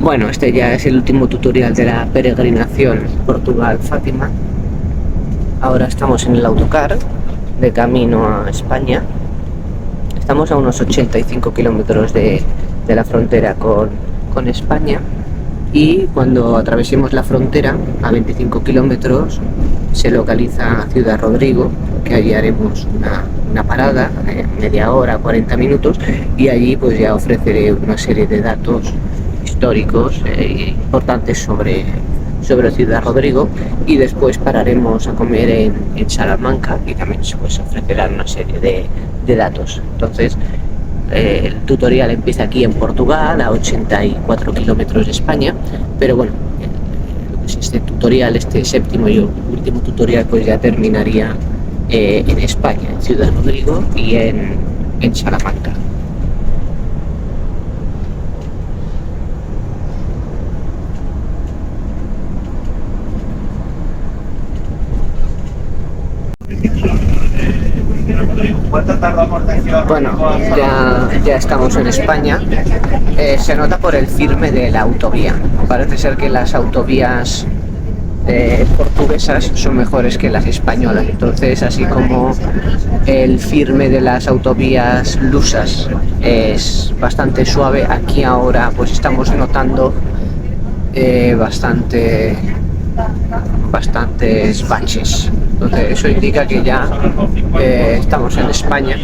Bueno, este ya es el último tutorial de la peregrinación Portugal-Fátima. Ahora estamos en el autocar de camino a España. Estamos a unos 85 kilómetros de la frontera con España, y cuando atravesemos la frontera a 25 kilómetros se localiza Ciudad Rodrigo, que allí haremos una parada, media hora, 40 minutos, y allí pues ya ofreceré una serie de datos históricos importantes sobre Ciudad Rodrigo, y después pararemos a comer en Salamanca, y también pues ofrecerán una serie de datos. Entonces el tutorial empieza aquí en Portugal, a 84 kilómetros de España, pero bueno, este tutorial, este séptimo y último tutorial, pues ya terminaría en España, en Ciudad Rodrigo y en Salamanca. ¿Cuánto tardamos de Ciudad Bueno, Rodrigo? ya estamos en España. Se nota por el firme de la autovía. Parece ser que las autovías portuguesas son mejores que las españolas. Entonces, así como el firme de las autovías lusas es bastante suave, aquí ahora pues estamos notando bastantes baches. Entonces eso indica que ya estamos en España,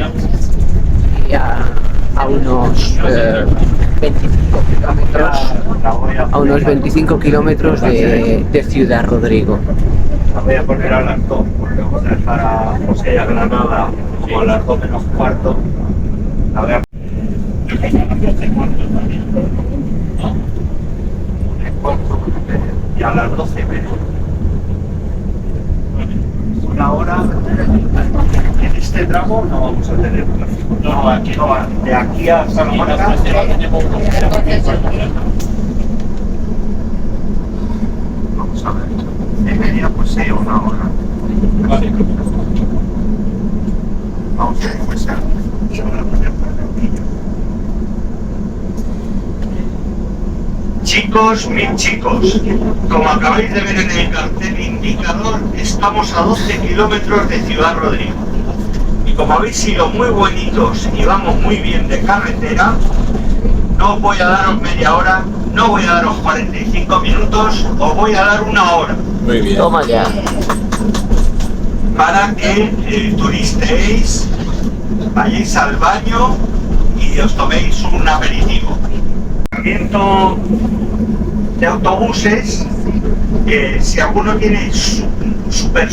y a unos 25 kilómetros de Ciudad Rodrigo. La voy a poner a las 2, porque vamos a dejar a José y a Granada como a las 2 menos cuarto. La voy a y a las 12 menos. Una hora. En este tramo no vamos a tener tráfico. No, aquí no va. De aquí a Salamanca. Vamos a ver. De media, pues sí, una hora. Vale. Vamos a empezar. Chicos, mis chicos, como acabáis de ver en el cartel indicador, estamos a 12 kilómetros de Ciudad Rodrigo. Y como habéis sido muy bonitos y vamos muy bien de carretera, no os voy a daros media hora, no voy a daros 45 minutos, os voy a dar una hora. Muy bien. Toma ya. Para que turistéis, vayáis al baño y os toméis un aperitivo. De autobuses, si alguno tiene super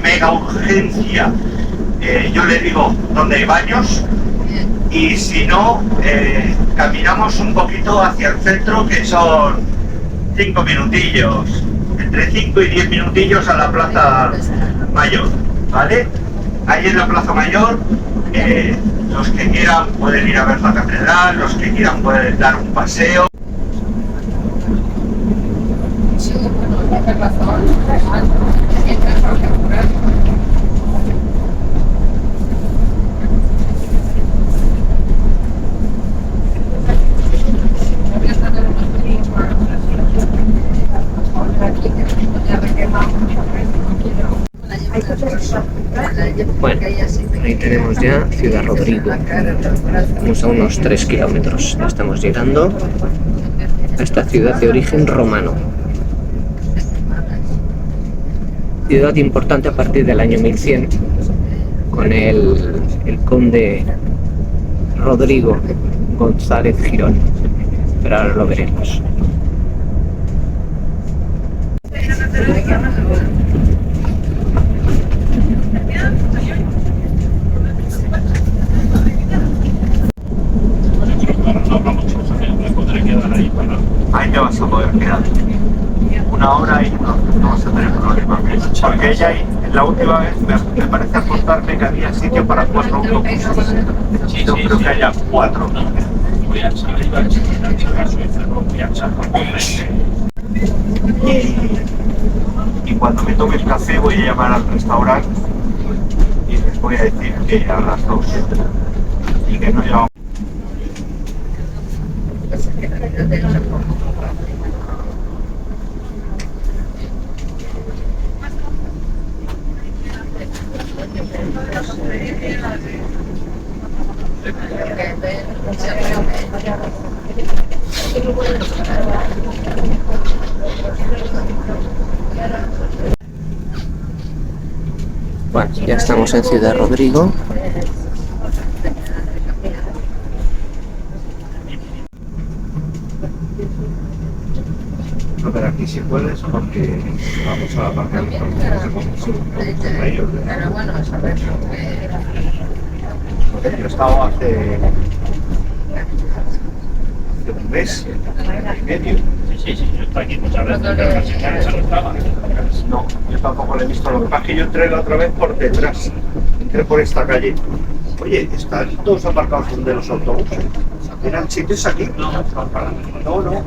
mega urgencia, yo le digo dónde hay baños, y si no, caminamos un poquito hacia el centro, que son 5 minutillos, entre 5 y 10 minutillos a la Plaza Mayor, ¿vale? Ahí en la Plaza Mayor, los que quieran pueden ir a ver la catedral, los que quieran pueden dar un paseo. Bueno, ahí tenemos ya Ciudad Rodrigo. Estamos a unos 3 kilómetros. Ya estamos llegando a esta ciudad de origen romano. Ciudad importante a partir del año 1100, con el conde Rodrigo González Girón. Pero ahora lo veremos. Ahí te vas a poder quedar. Una hora y no vas a tener problema. Porque ella, la última vez, me parece apuntarme que había sitio para 4 autobuses. Yo creo que haya 4. Y cuando me tome el café voy a llamar al restaurante y les voy a decir que a las 2 y que no llevamos. Bueno, ya estamos en Ciudad Rodrigo. A ver, aquí sí puedes porque vamos a aparcar. Yo he estado hace un mes y medio. Sí, yo estoy aquí muchas veces, pero la señal esa no estaba. No, yo tampoco lo he visto. Lo que pasa es que yo entré la otra vez por detrás. Entré por esta calle. Oye, están todos aparcados donde los autobuses. ¿Eran sitios aquí? No,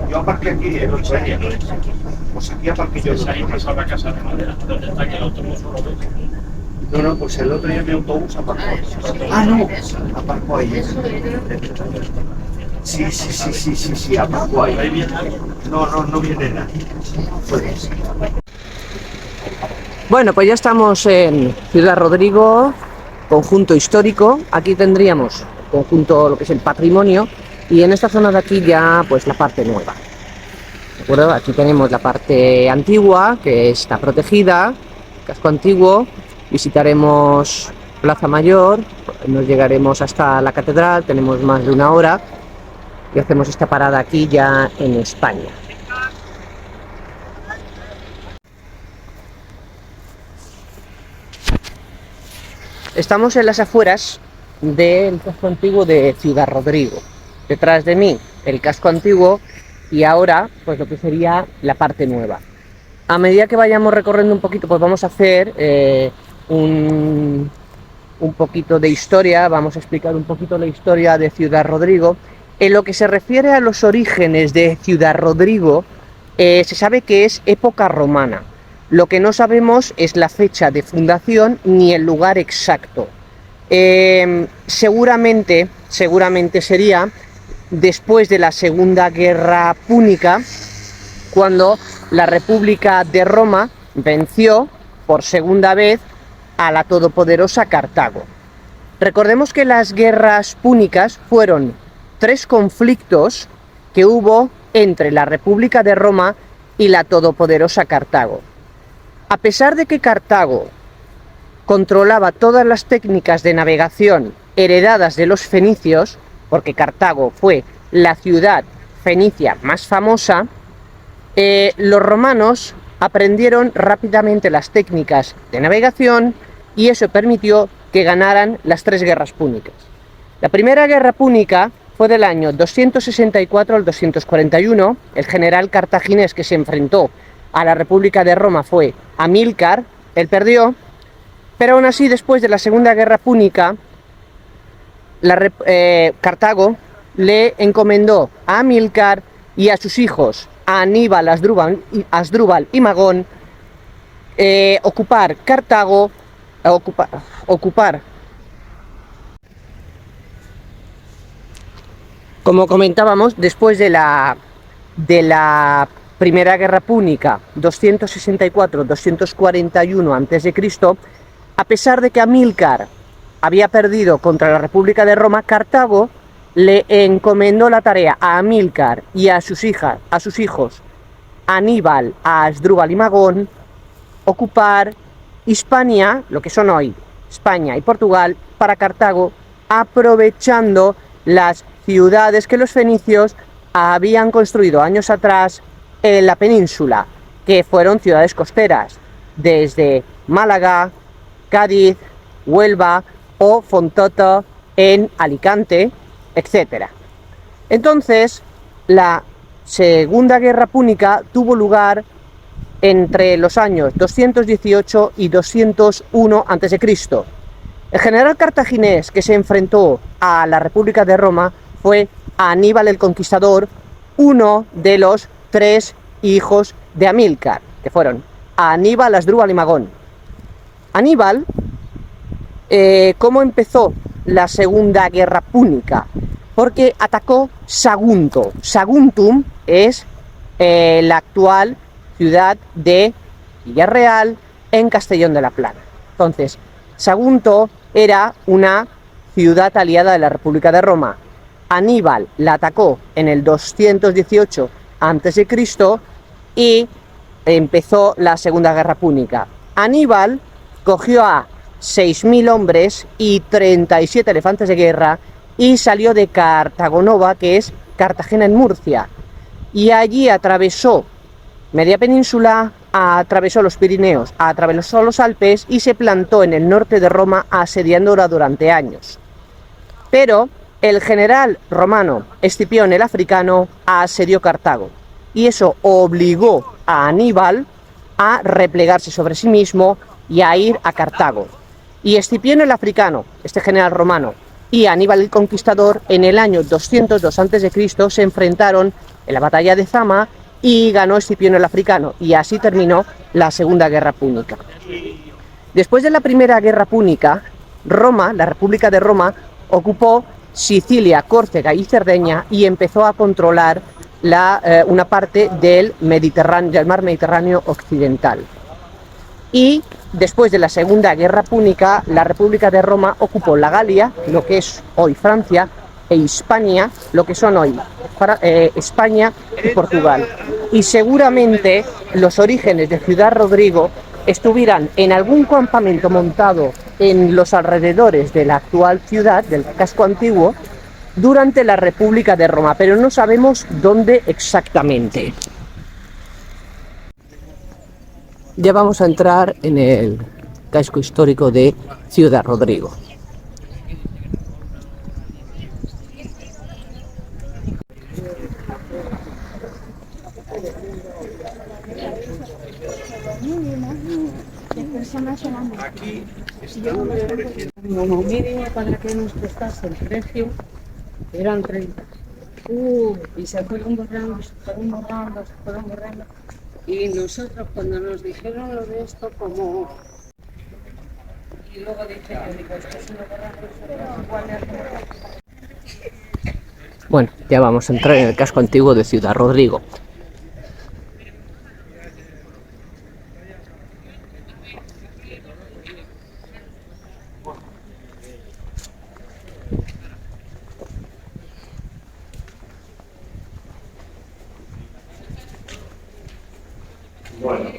yo aparqué aquí en los años. Pues aquí aparqué yo. Ahí pasó la casa de madera, donde está aquí el autobús solo ves. No, pues el otro día mi autobús aparcó. Ah, no, aparcó ahí. Sí, aparcó ahí. No viene nadie. Pues. Bueno, pues ya estamos en Ciudad Rodrigo, conjunto histórico. Aquí tendríamos conjunto, lo que es el patrimonio, y en esta zona de aquí ya pues la parte nueva. ¿De acuerdo? Aquí tenemos la parte antigua, que está protegida, casco antiguo. Visitaremos Plaza Mayor, nos llegaremos hasta la catedral, tenemos más de una hora y hacemos esta parada aquí ya en España. Estamos en las afueras del casco antiguo de Ciudad Rodrigo. Detrás de mí el casco antiguo y ahora pues lo que sería la parte nueva. A medida que vayamos recorriendo un poquito, pues vamos a hacer un poquito de historia, vamos a explicar un poquito la historia de Ciudad Rodrigo. En lo que se refiere a los orígenes de Ciudad Rodrigo, se sabe que es época romana. Lo que no sabemos es la fecha de fundación ni el lugar exacto. Seguramente sería después de la Segunda Guerra Púnica, cuando la República de Roma venció por segunda vez a la todopoderosa Cartago. Recordemos que las guerras púnicas fueron 3 conflictos que hubo entre la República de Roma y la todopoderosa Cartago. A pesar de que Cartago controlaba todas las técnicas de navegación heredadas de los fenicios, porque Cartago fue la ciudad fenicia más famosa, los romanos aprendieron rápidamente las técnicas de navegación y eso permitió que ganaran las 3 guerras púnicas. La primera guerra púnica fue del año 264 al 241. El general cartaginés que se enfrentó a la República de Roma fue Amílcar. Él perdió, pero aún así después de la Segunda Guerra Púnica, Cartago le encomendó a Amílcar y a sus hijos, a Aníbal, Asdrúbal y Magón, ocupar Cartago, ocupar. Como comentábamos, después de la Primera Guerra Púnica, 264-241 a.C., a pesar de que Amílcar había perdido contra la República de Roma, Cartago le encomendó la tarea a Amílcar y a sus hijos, Aníbal, Asdrúbal y Magón, ocupar Hispania, lo que son hoy España y Portugal, para Cartago, aprovechando las ciudades que los fenicios habían construido años atrás en la península, que fueron ciudades costeras, desde Málaga, Cádiz, Huelva o Fontota en Alicante, etc. Entonces, la Segunda Guerra Púnica tuvo lugar entre los años 218 y 201 a.C. El general cartaginés que se enfrentó a la República de Roma fue Aníbal el Conquistador, uno de los 3 hijos de Amílcar, que fueron Aníbal, Asdrúbal y Magón. Aníbal, ¿cómo empezó la Segunda Guerra Púnica? Porque atacó Sagunto. Saguntum es la actual ciudad de Villarreal, en Castellón de la Plana. Entonces, Sagunto era una ciudad aliada de la República de Roma. Aníbal la atacó en el 218 a.C. y empezó la Segunda Guerra Púnica. Aníbal cogió a 6.000 hombres y 37 elefantes de guerra y salió de Cartagonova, que es Cartagena en Murcia, y allí atravesó media península, atravesó los Pirineos, atravesó los Alpes y se plantó en el norte de Roma asediándola durante años. Pero el general romano Escipión el Africano asedió Cartago y eso obligó a Aníbal a replegarse sobre sí mismo y a ir a Cartago. Y Escipión el Africano, este general romano, y Aníbal el Conquistador en el año 202 a.C. se enfrentaron en la batalla de Zama y ganó Escipión el Africano, y así terminó la Segunda Guerra Púnica. Después de la Primera Guerra Púnica, Roma, la República de Roma, ocupó Sicilia, Córcega y Cerdeña y empezó a controlar una parte del mar Mediterráneo occidental. Y después de la Segunda Guerra Púnica, la República de Roma ocupó la Galia, lo que es hoy Francia, e Hispania, lo que son hoy España y Portugal. Y seguramente los orígenes de Ciudad Rodrigo estuvieran en algún campamento montado en los alrededores de la actual ciudad, del casco antiguo, durante la República de Roma, pero no sabemos dónde exactamente. Ya vamos a entrar en el casco histórico de Ciudad Rodrigo. Aquí estamos Como mínimo para que nos costase el precio eran 30. Y se fueron borrando, se fueron borrando. Y nosotros cuando nos dijeron lo de esto como... Y luego dije yo, digo, esto se lo borran igual es... Bueno, ya vamos a entrar en el casco antiguo de Ciudad Rodrigo. Bueno.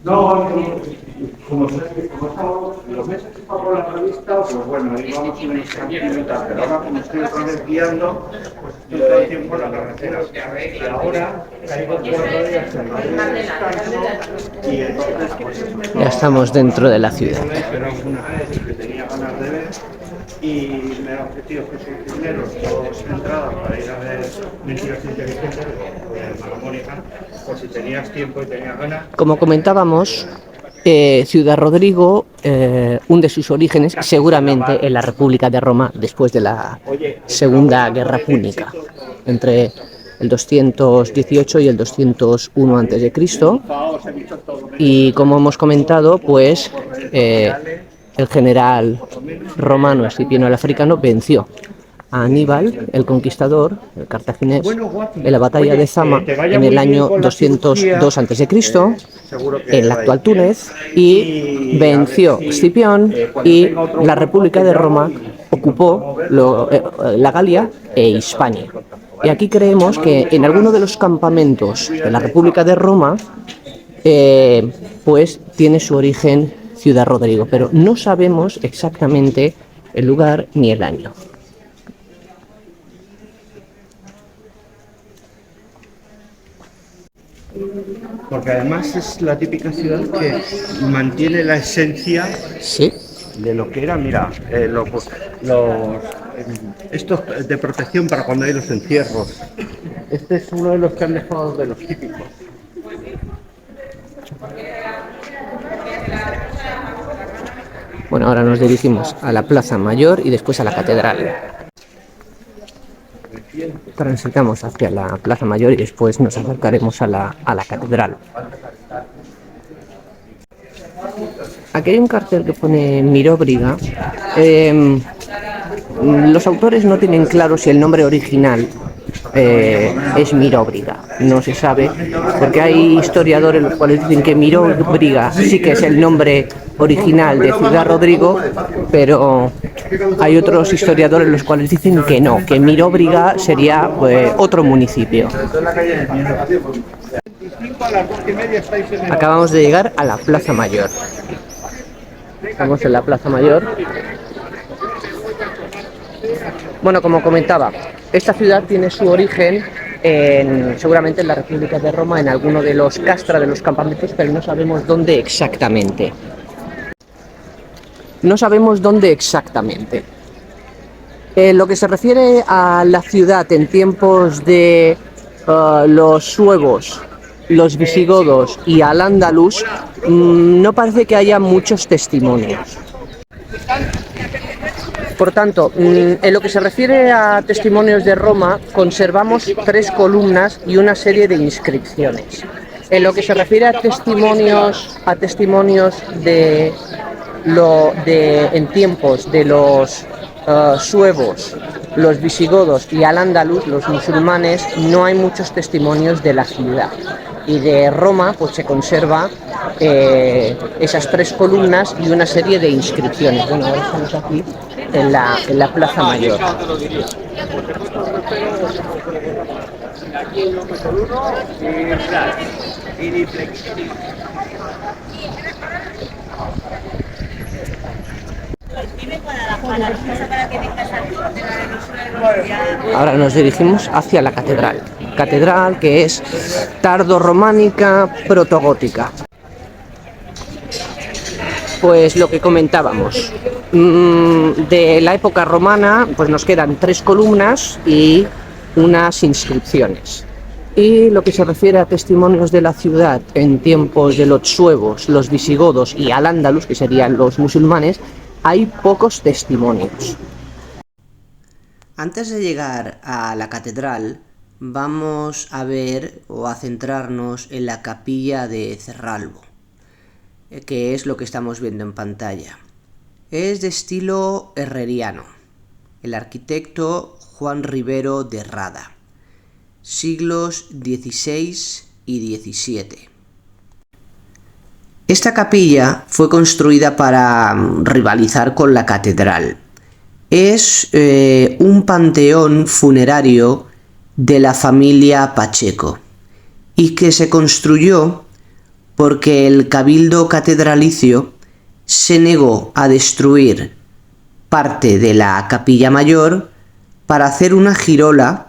No, como estamos, los meses que pagó la revista, pues bueno, ahí vamos una instante, pero ahora como estoy otra vez guiando, pues estoy todo el tiempo en la carretera. Y ahora caigo 4 días en la y entonces pues eso. Ya estamos dentro de la ciudad. Pero es una vez que tenía ganas de ver y me ha ofrecido Jesús Cisneros 2 entradas para ir a ver Mentiras Inteligentes de Maramónica, por si tenías tiempo y tenías ganas. Como comentábamos, Ciudad Rodrigo hunde sus orígenes seguramente en la República de Roma después de la Segunda Guerra Púnica, entre el 218 y el 201 a.C. Y como hemos comentado, pues el general romano Escipión el Africano venció a Aníbal el Conquistador, el cartaginés, en la batalla de Zama en el año 202 a.C. en la actual Túnez, y venció Escipión, y la República de Roma ocupó la Galia e Hispania. Y aquí creemos que en alguno de los campamentos de la República de Roma pues tiene su origen Ciudad Rodrigo, pero no sabemos exactamente el lugar ni el año. Porque además es la típica ciudad que mantiene la esencia Sí. de lo que era, mira, estos de protección para cuando hay los encierros. Este es uno de los que han dejado de los típicos. Bueno, ahora nos dirigimos a la Plaza Mayor y después a la Catedral. Transitamos hacia la Plaza Mayor y después nos acercaremos a la Catedral. Aquí hay un cartel que pone Miróbriga. Los autores no tienen claro si el nombre original es Miróbriga. No se sabe, porque hay historiadores los cuales dicen que Miróbriga sí que es el nombre original de Ciudad Rodrigo, pero hay otros historiadores los cuales dicen que no, que Miróbriga sería otro municipio. Acabamos de llegar a la Plaza Mayor. Estamos en la Plaza Mayor. Bueno, como comentaba, esta ciudad tiene su origen seguramente en la República de Roma, en alguno de los castra de los campamentos, pero no sabemos dónde exactamente. No sabemos dónde exactamente. En lo que se refiere a la ciudad en tiempos de los suevos, los visigodos y al-Ándalus, no parece que haya muchos testimonios. Por tanto, en lo que se refiere a testimonios de Roma, conservamos 3 columnas y una serie de inscripciones. En lo que se refiere a testimonios en tiempos de los suevos, los visigodos y al-Ándalus, los musulmanes, no hay muchos testimonios de la ciudad. Y de Roma pues se conserva esas 3 columnas y una serie de inscripciones. Bueno, ahora estamos aquí en la Plaza Mayor. Ahora nos dirigimos hacia la catedral, que es tardorrománica protogótica. Pues lo que comentábamos, de la época romana pues nos quedan 3 columnas y unas inscripciones. Y lo que se refiere a testimonios de la ciudad en tiempos de los suevos, los visigodos y al-Ándalus, que serían los musulmanes, hay pocos testimonios. Antes de llegar a la catedral, vamos a ver o a centrarnos en la capilla de Cerralbo, que es lo que estamos viendo en pantalla. Es de estilo herreriano. El arquitecto Juan Ribero de Rada, siglos XVI y XVII. Esta capilla fue construida para rivalizar con la catedral. Es un panteón funerario de la familia Pacheco y que se construyó porque el cabildo catedralicio se negó a destruir parte de la capilla mayor para hacer una girola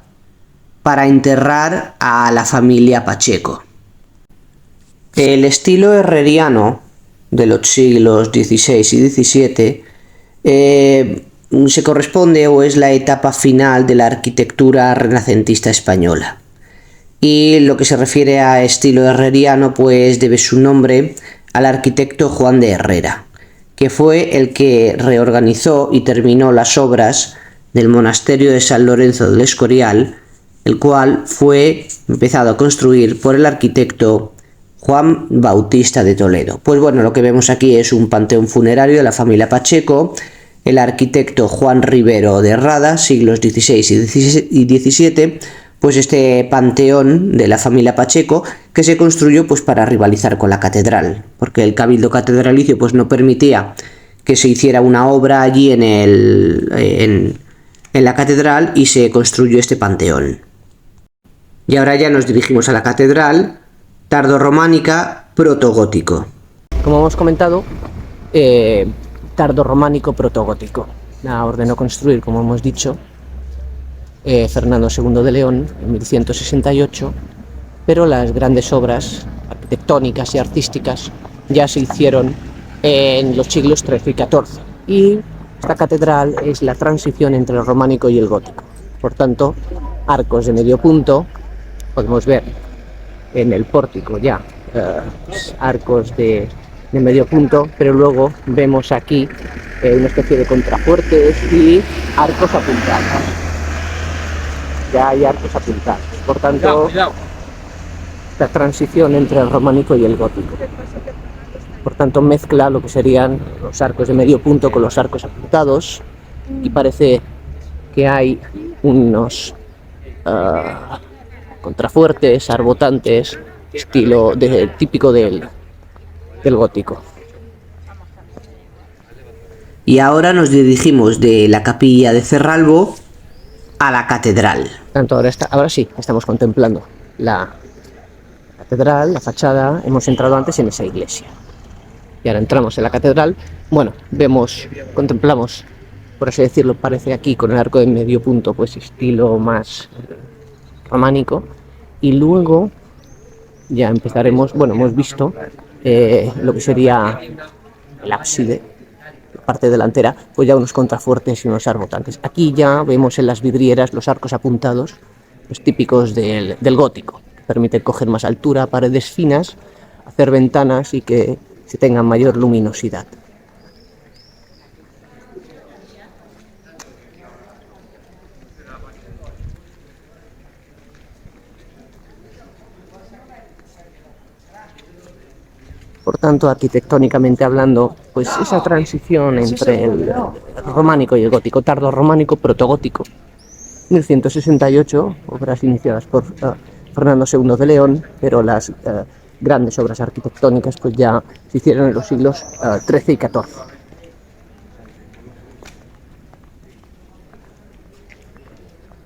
para enterrar a la familia Pacheco. El estilo herreriano de los siglos XVI y XVII se corresponde o es la etapa final de la arquitectura renacentista española. Y lo que se refiere a estilo herreriano pues debe su nombre al arquitecto Juan de Herrera, que fue el que reorganizó y terminó las obras del monasterio de San Lorenzo del Escorial, el cual fue empezado a construir por el arquitecto Juan Bautista de Toledo. Pues bueno, lo que vemos aquí es un panteón funerario de la familia Pacheco, el arquitecto Juan Ribero de Rada, siglos XVI y XVII, pues este panteón de la familia Pacheco que se construyó pues para rivalizar con la catedral, porque el cabildo catedralicio pues no permitía que se hiciera una obra allí en la catedral y se construyó este panteón. Y ahora ya nos dirigimos a la catedral, tardorrománica protogótico. Como hemos comentado, tardorrománico protogótico. La ordenó construir, como hemos dicho, Fernando II de León en 1168, pero las grandes obras arquitectónicas y artísticas ya se hicieron en los siglos XIII y XIV, y esta catedral es la transición entre el románico y el gótico. Por tanto, arcos de medio punto, podemos ver en el pórtico ya arcos de medio punto, pero luego vemos aquí una especie de contrafuertes y arcos apuntados. Ya hay arcos apuntados, por tanto, la transición entre el románico y el gótico. Por tanto, mezcla lo que serían los arcos de medio punto con los arcos apuntados, y parece que hay unos contrafuertes, arbotantes, típico del gótico. Y ahora nos dirigimos de la capilla de Cerralbo a la catedral. Ahora sí, estamos contemplando la catedral, la fachada. Hemos entrado antes en esa iglesia. Y ahora entramos en la catedral. Bueno, contemplamos, por así decirlo, parece aquí con el arco de medio punto, pues estilo más románico. Y luego ya empezaremos, bueno, hemos visto lo que sería el ábside, la parte delantera, pues ya unos contrafuertes y unos arbotantes. Aquí ya vemos en las vidrieras los arcos apuntados, los típicos del gótico, que permiten coger más altura, paredes finas, hacer ventanas y que se tengan mayor luminosidad. Por tanto, arquitectónicamente hablando, pues esa transición entre el románico y el gótico, tardorrománico, protogótico, 1168, obras iniciadas por Fernando II de León, pero las grandes obras arquitectónicas pues ya se hicieron en los siglos XIII y XIV.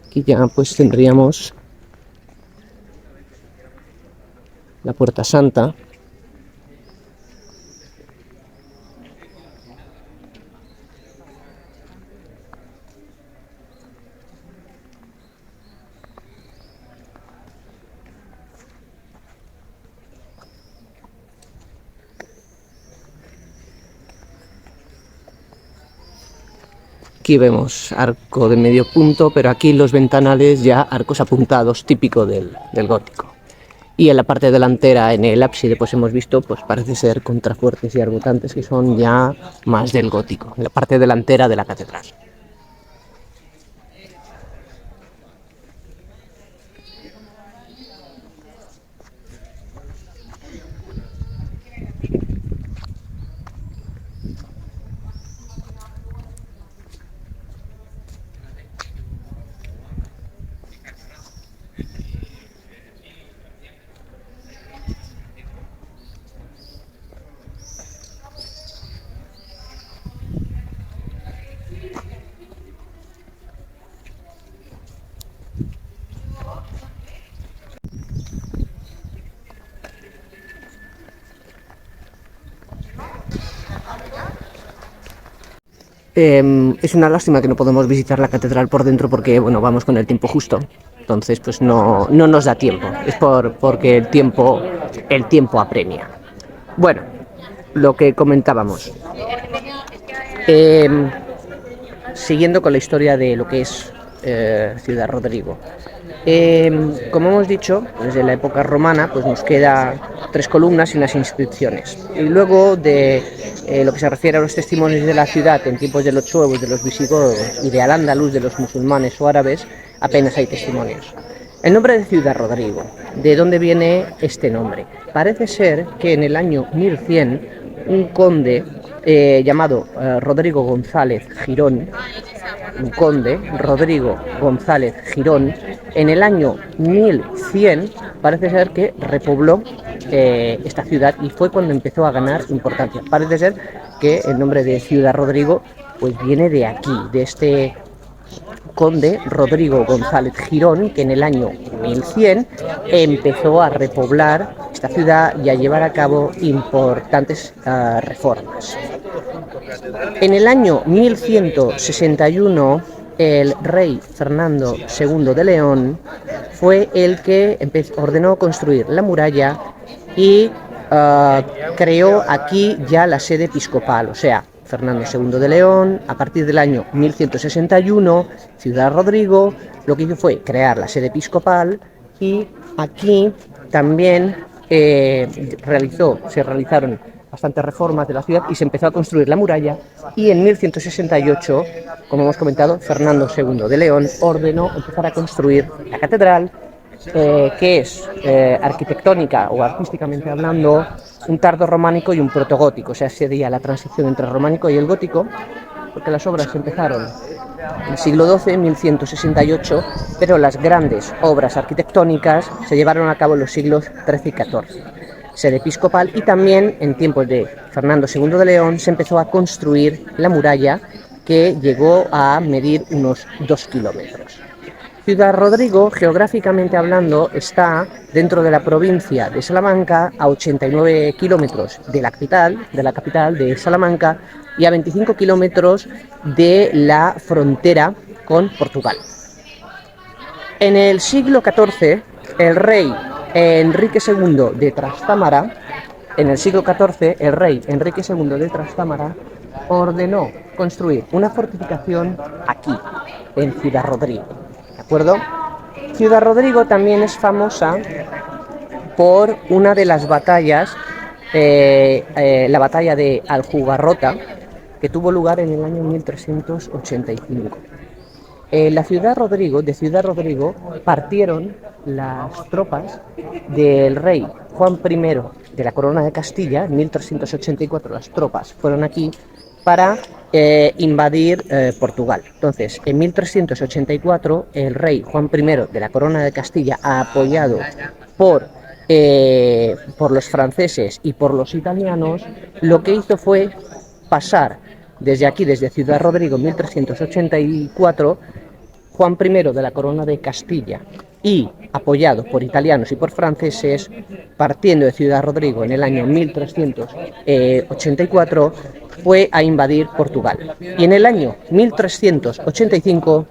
Aquí ya pues tendríamos la Puerta Santa. Aquí vemos arco de medio punto, pero aquí los ventanales ya arcos apuntados, típico del gótico. Y en la parte delantera, en el ábside, pues hemos visto, pues parece ser contrafuertes y arbotantes que son ya más del gótico, en la parte delantera de la catedral. Es una lástima que no podemos visitar la catedral por dentro porque, bueno, vamos con el tiempo justo. Entonces, pues no nos da tiempo. Es porque el tiempo apremia. Bueno, lo que comentábamos. Siguiendo con la historia de lo que es Ciudad Rodrigo. Como hemos dicho, desde la época romana, pues nos queda 3 columnas y unas inscripciones. Y luego de lo que se refiere a los testimonios de la ciudad en tiempos de los chuevos, de los visigodos y de Al-Ándalus, de los musulmanes o árabes, apenas hay testimonios. El nombre de Ciudad Rodrigo, ¿de dónde viene este nombre? Parece ser que en el año 1100 un conde llamado Rodrigo González Girón, en el año 1100 parece ser que repobló esta ciudad y fue cuando empezó a ganar importancia. Parece ser que el nombre de Ciudad Rodrigo pues viene de aquí, de este conde Rodrigo González Girón, que en el año 1100 empezó a repoblar esta ciudad y a llevar a cabo importantes reformas. En el año 1161, el rey Fernando II de León fue el que ordenó construir la muralla y creó aquí ya la sede episcopal, o sea, Fernando II de León, a partir del año 1161, Ciudad Rodrigo, lo que hizo fue crear la sede episcopal y aquí también se realizaron bastantes reformas de la ciudad y se empezó a construir la muralla y en 1168, como hemos comentado, Fernando II de León ordenó empezar a construir la catedral, que es arquitectónica o artísticamente hablando un tardorrománico y un protogótico, o sea, sería la transición entre el románico y el gótico, porque las obras empezaron en el siglo XII, 1168, pero las grandes obras arquitectónicas se llevaron a cabo en los siglos XIII y XIV. Sede episcopal, y también en tiempos de Fernando II de León se empezó a construir la muralla, que llegó a medir unos 2 kilómetros. Ciudad Rodrigo, geográficamente hablando, está dentro de la provincia de Salamanca, a 89 kilómetros de la capital de Salamanca, y a 25 kilómetros de la frontera con Portugal. En el siglo XIV, el rey Enrique II de Trastámara, ordenó construir una fortificación aquí, en Ciudad Rodrigo. ¿De acuerdo? Ciudad Rodrigo también es famosa por una de las batallas, la batalla de Aljubarrota, que tuvo lugar en el año 1385. De Ciudad Rodrigo partieron las tropas del rey Juan I de la Corona de Castilla. En 1384 las tropas fueron aquí para invadir Portugal. Entonces, en 1384 el rey Juan I de la Corona de Castilla, apoyado por los franceses y por los italianos, lo que hizo fue pasar desde aquí, desde Ciudad Rodrigo, en 1384, Juan I de la Corona de Castilla, y apoyado por italianos y por franceses, partiendo de Ciudad Rodrigo en el año 1384, fue a invadir Portugal. Y en el año 1385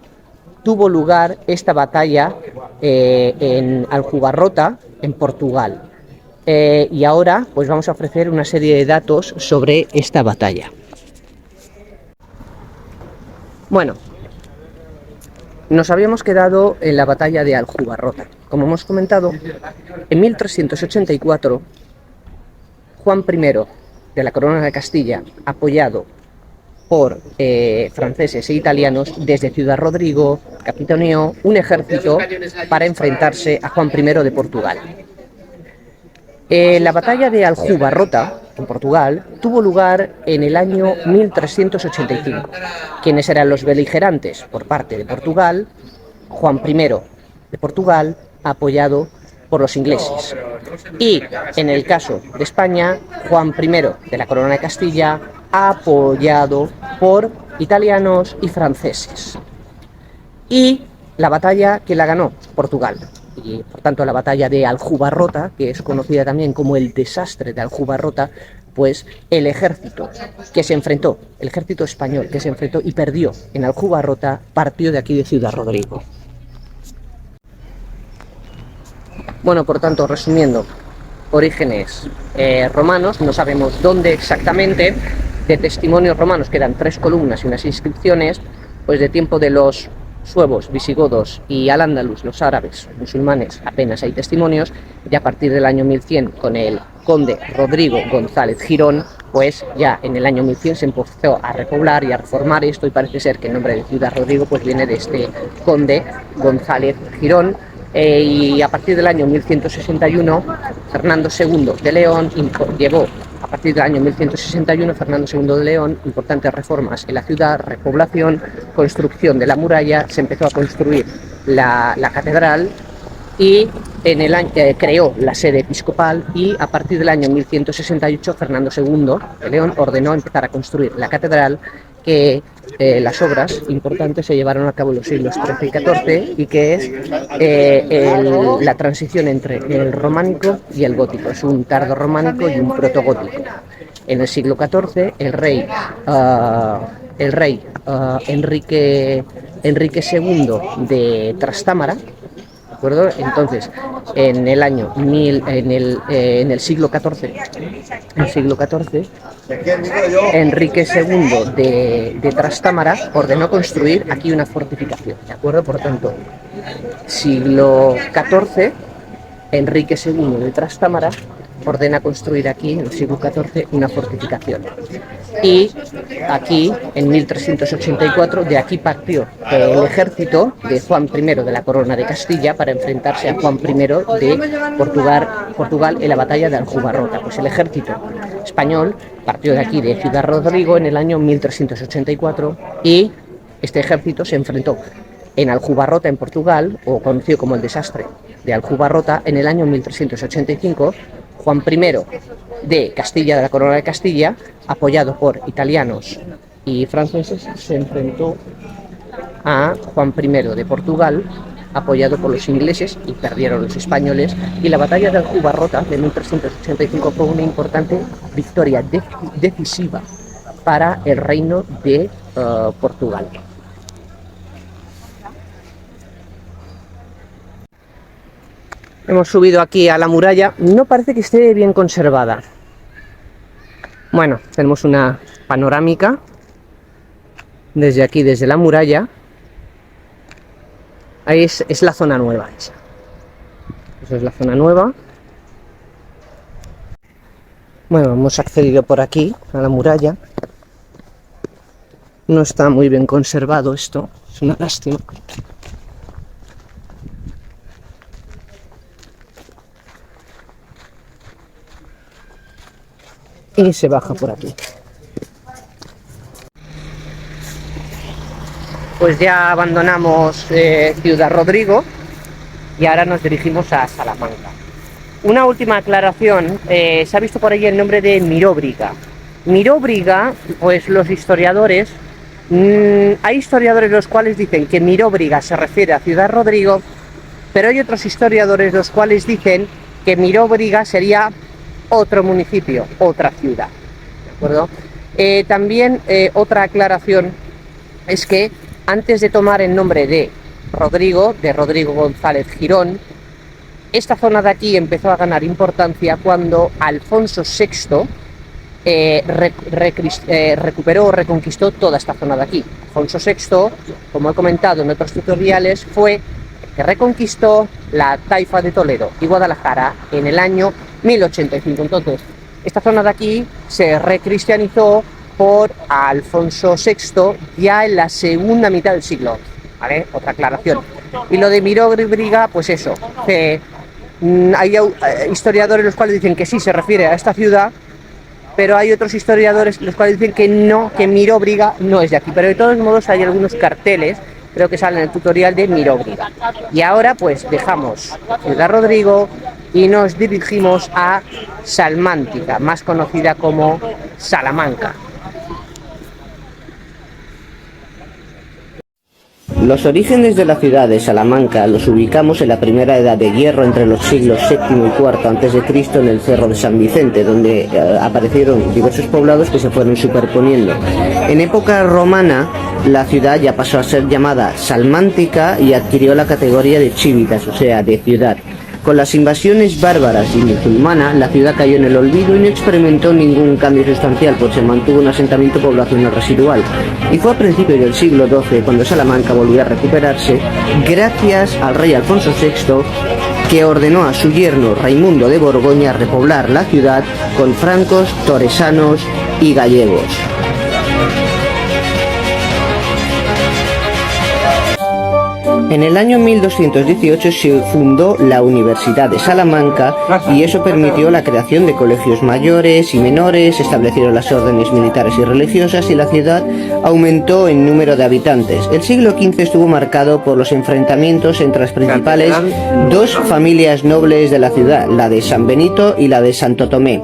tuvo lugar esta batalla en Aljubarrota, en Portugal. Y ahora pues vamos a ofrecer una serie de datos sobre esta batalla. Bueno, nos habíamos quedado en la batalla de Aljubarrota. Como hemos comentado, en 1384, Juan I de la Corona de Castilla, apoyado por franceses e italianos, desde Ciudad Rodrigo, capitaneó un ejército para enfrentarse a Juan I de Portugal. La batalla de Aljubarrota, en Portugal, tuvo lugar en el año 1385. ¿Quiénes eran los beligerantes? Por parte de Portugal, Juan I de Portugal, apoyado por los ingleses. Y en el caso de España, Juan I de la Corona de Castilla, apoyado por italianos y franceses. Y la batalla, que la ganó Portugal. Y por tanto la batalla de Aljubarrota, que es conocida también como el desastre de Aljubarrota, pues el ejército que se enfrentó, el ejército español que se enfrentó y perdió en Aljubarrota, partió de aquí de Ciudad Rodrigo. Bueno, por tanto, resumiendo, orígenes romanos, no sabemos dónde exactamente. De testimonios romanos quedan 3 columnas y unas inscripciones, pues de tiempo de los suevos, visigodos y al-ándalus, los árabes, musulmanes, apenas hay testimonios. Y a partir del año 1100, con el conde Rodrigo González Girón, pues ya en el año 1100 se empezó a repoblar y a reformar esto, y parece ser que el nombre de Ciudad Rodrigo pues viene de este conde González Girón. Y a partir del año 1161, Fernando II de León llevó, a partir del año 1161, Fernando II de León, importantes reformas en la ciudad, repoblación, construcción de la muralla, se empezó a construir la catedral, y en el año, creó la sede episcopal, y a partir del año 1168 Fernando II de León ordenó empezar a construir la catedral, que las obras importantes se llevaron a cabo en los siglos XIII y XIV, y que es la transición entre el románico y el gótico. Es un tardo románico y un protogótico. En el siglo XIV el rey Enrique II de Trastámara, ¿de acuerdo? Entonces, en el siglo XIV, Enrique II de Trastámara ordenó construir aquí una fortificación, ¿de acuerdo? Por tanto, siglo XIV, Enrique II de Trastámara ordena construir aquí, en el siglo XIV, una fortificación. Y aquí, en 1384, de aquí partió el ejército de Juan I de la Corona de Castilla para enfrentarse a Juan I de Portugal en la batalla de Aljubarrota. Pues el ejército español partió de aquí, de Ciudad Rodrigo, en el año 1384, y Este ejército se enfrentó en Aljubarrota, en Portugal, o conocido como el desastre de Aljubarrota, en el año 1385. Juan I de Castilla, de la Corona de Castilla, apoyado por italianos y franceses, se enfrentó a Juan I de Portugal, apoyado por los ingleses, y perdieron los españoles. Y la batalla de Aljubarrota de 1385 fue una importante victoria decisiva para el reino de Portugal. Hemos subido aquí a la muralla. No parece que esté bien conservada. Bueno, tenemos una panorámica desde aquí, desde la muralla. Ahí es la zona nueva esa. Esa es la zona nueva. Bueno, hemos accedido por aquí a la muralla. No está muy bien conservado esto, es una lástima. Y se baja por aquí. Pues ya abandonamos Ciudad Rodrigo y ahora nos dirigimos a Salamanca. Una última aclaración, se ha visto por ahí el nombre de Miróbriga. Miróbriga, pues los historiadores, hay historiadores los cuales dicen que Miróbriga se refiere a Ciudad Rodrigo, pero hay otros historiadores los cuales dicen que Miróbriga sería otro municipio, otra ciudad, ¿de acuerdo? También otra aclaración es que antes de tomar el nombre de Rodrigo González Girón, esta zona de aquí empezó a ganar importancia cuando Alfonso VI recuperó o reconquistó toda esta zona de aquí. Alfonso VI, como he comentado en otros tutoriales, fue el que reconquistó la Taifa de Toledo y Guadalajara en el año 1085. Entonces, esta zona de aquí se recristianizó por Alfonso VI ya en la segunda mitad del siglo XI, ¿vale? Otra aclaración. Y lo de Miróbriga, pues eso, que hay historiadores los cuales dicen que sí se refiere a esta ciudad, pero hay otros historiadores los cuales dicen que no, que Miróbriga no es de aquí. Pero de todos modos hay algunos carteles, creo que salen en el tutorial, de Miróbriga. Y ahora pues dejamos Ciudad Rodrigo y nos dirigimos a Salmántica, más conocida como Salamanca. Los orígenes de la ciudad de Salamanca los ubicamos en la primera edad de hierro, entre los siglos VII y IV a.C., en el Cerro de San Vicente, donde aparecieron diversos poblados que se fueron superponiendo. En época romana, la ciudad ya pasó a ser llamada Salmántica y adquirió la categoría de civitas, o sea, de ciudad. Con las invasiones bárbaras y musulmanas, la ciudad cayó en el olvido y no experimentó ningún cambio sustancial, pues se mantuvo un asentamiento poblacional residual. Y fue a principios del siglo XII cuando Salamanca volvió a recuperarse, gracias al rey Alfonso VI, que ordenó a su yerno Raimundo de Borgoña repoblar la ciudad con francos, toresanos y gallegos. En el año 1218 se fundó la Universidad de Salamanca y eso permitió la creación de colegios mayores y menores, se establecieron las órdenes militares y religiosas y la ciudad aumentó en número de habitantes. El siglo XV estuvo marcado por los enfrentamientos entre las principales dos familias nobles de la ciudad, la de San Benito y la de Santo Tomé.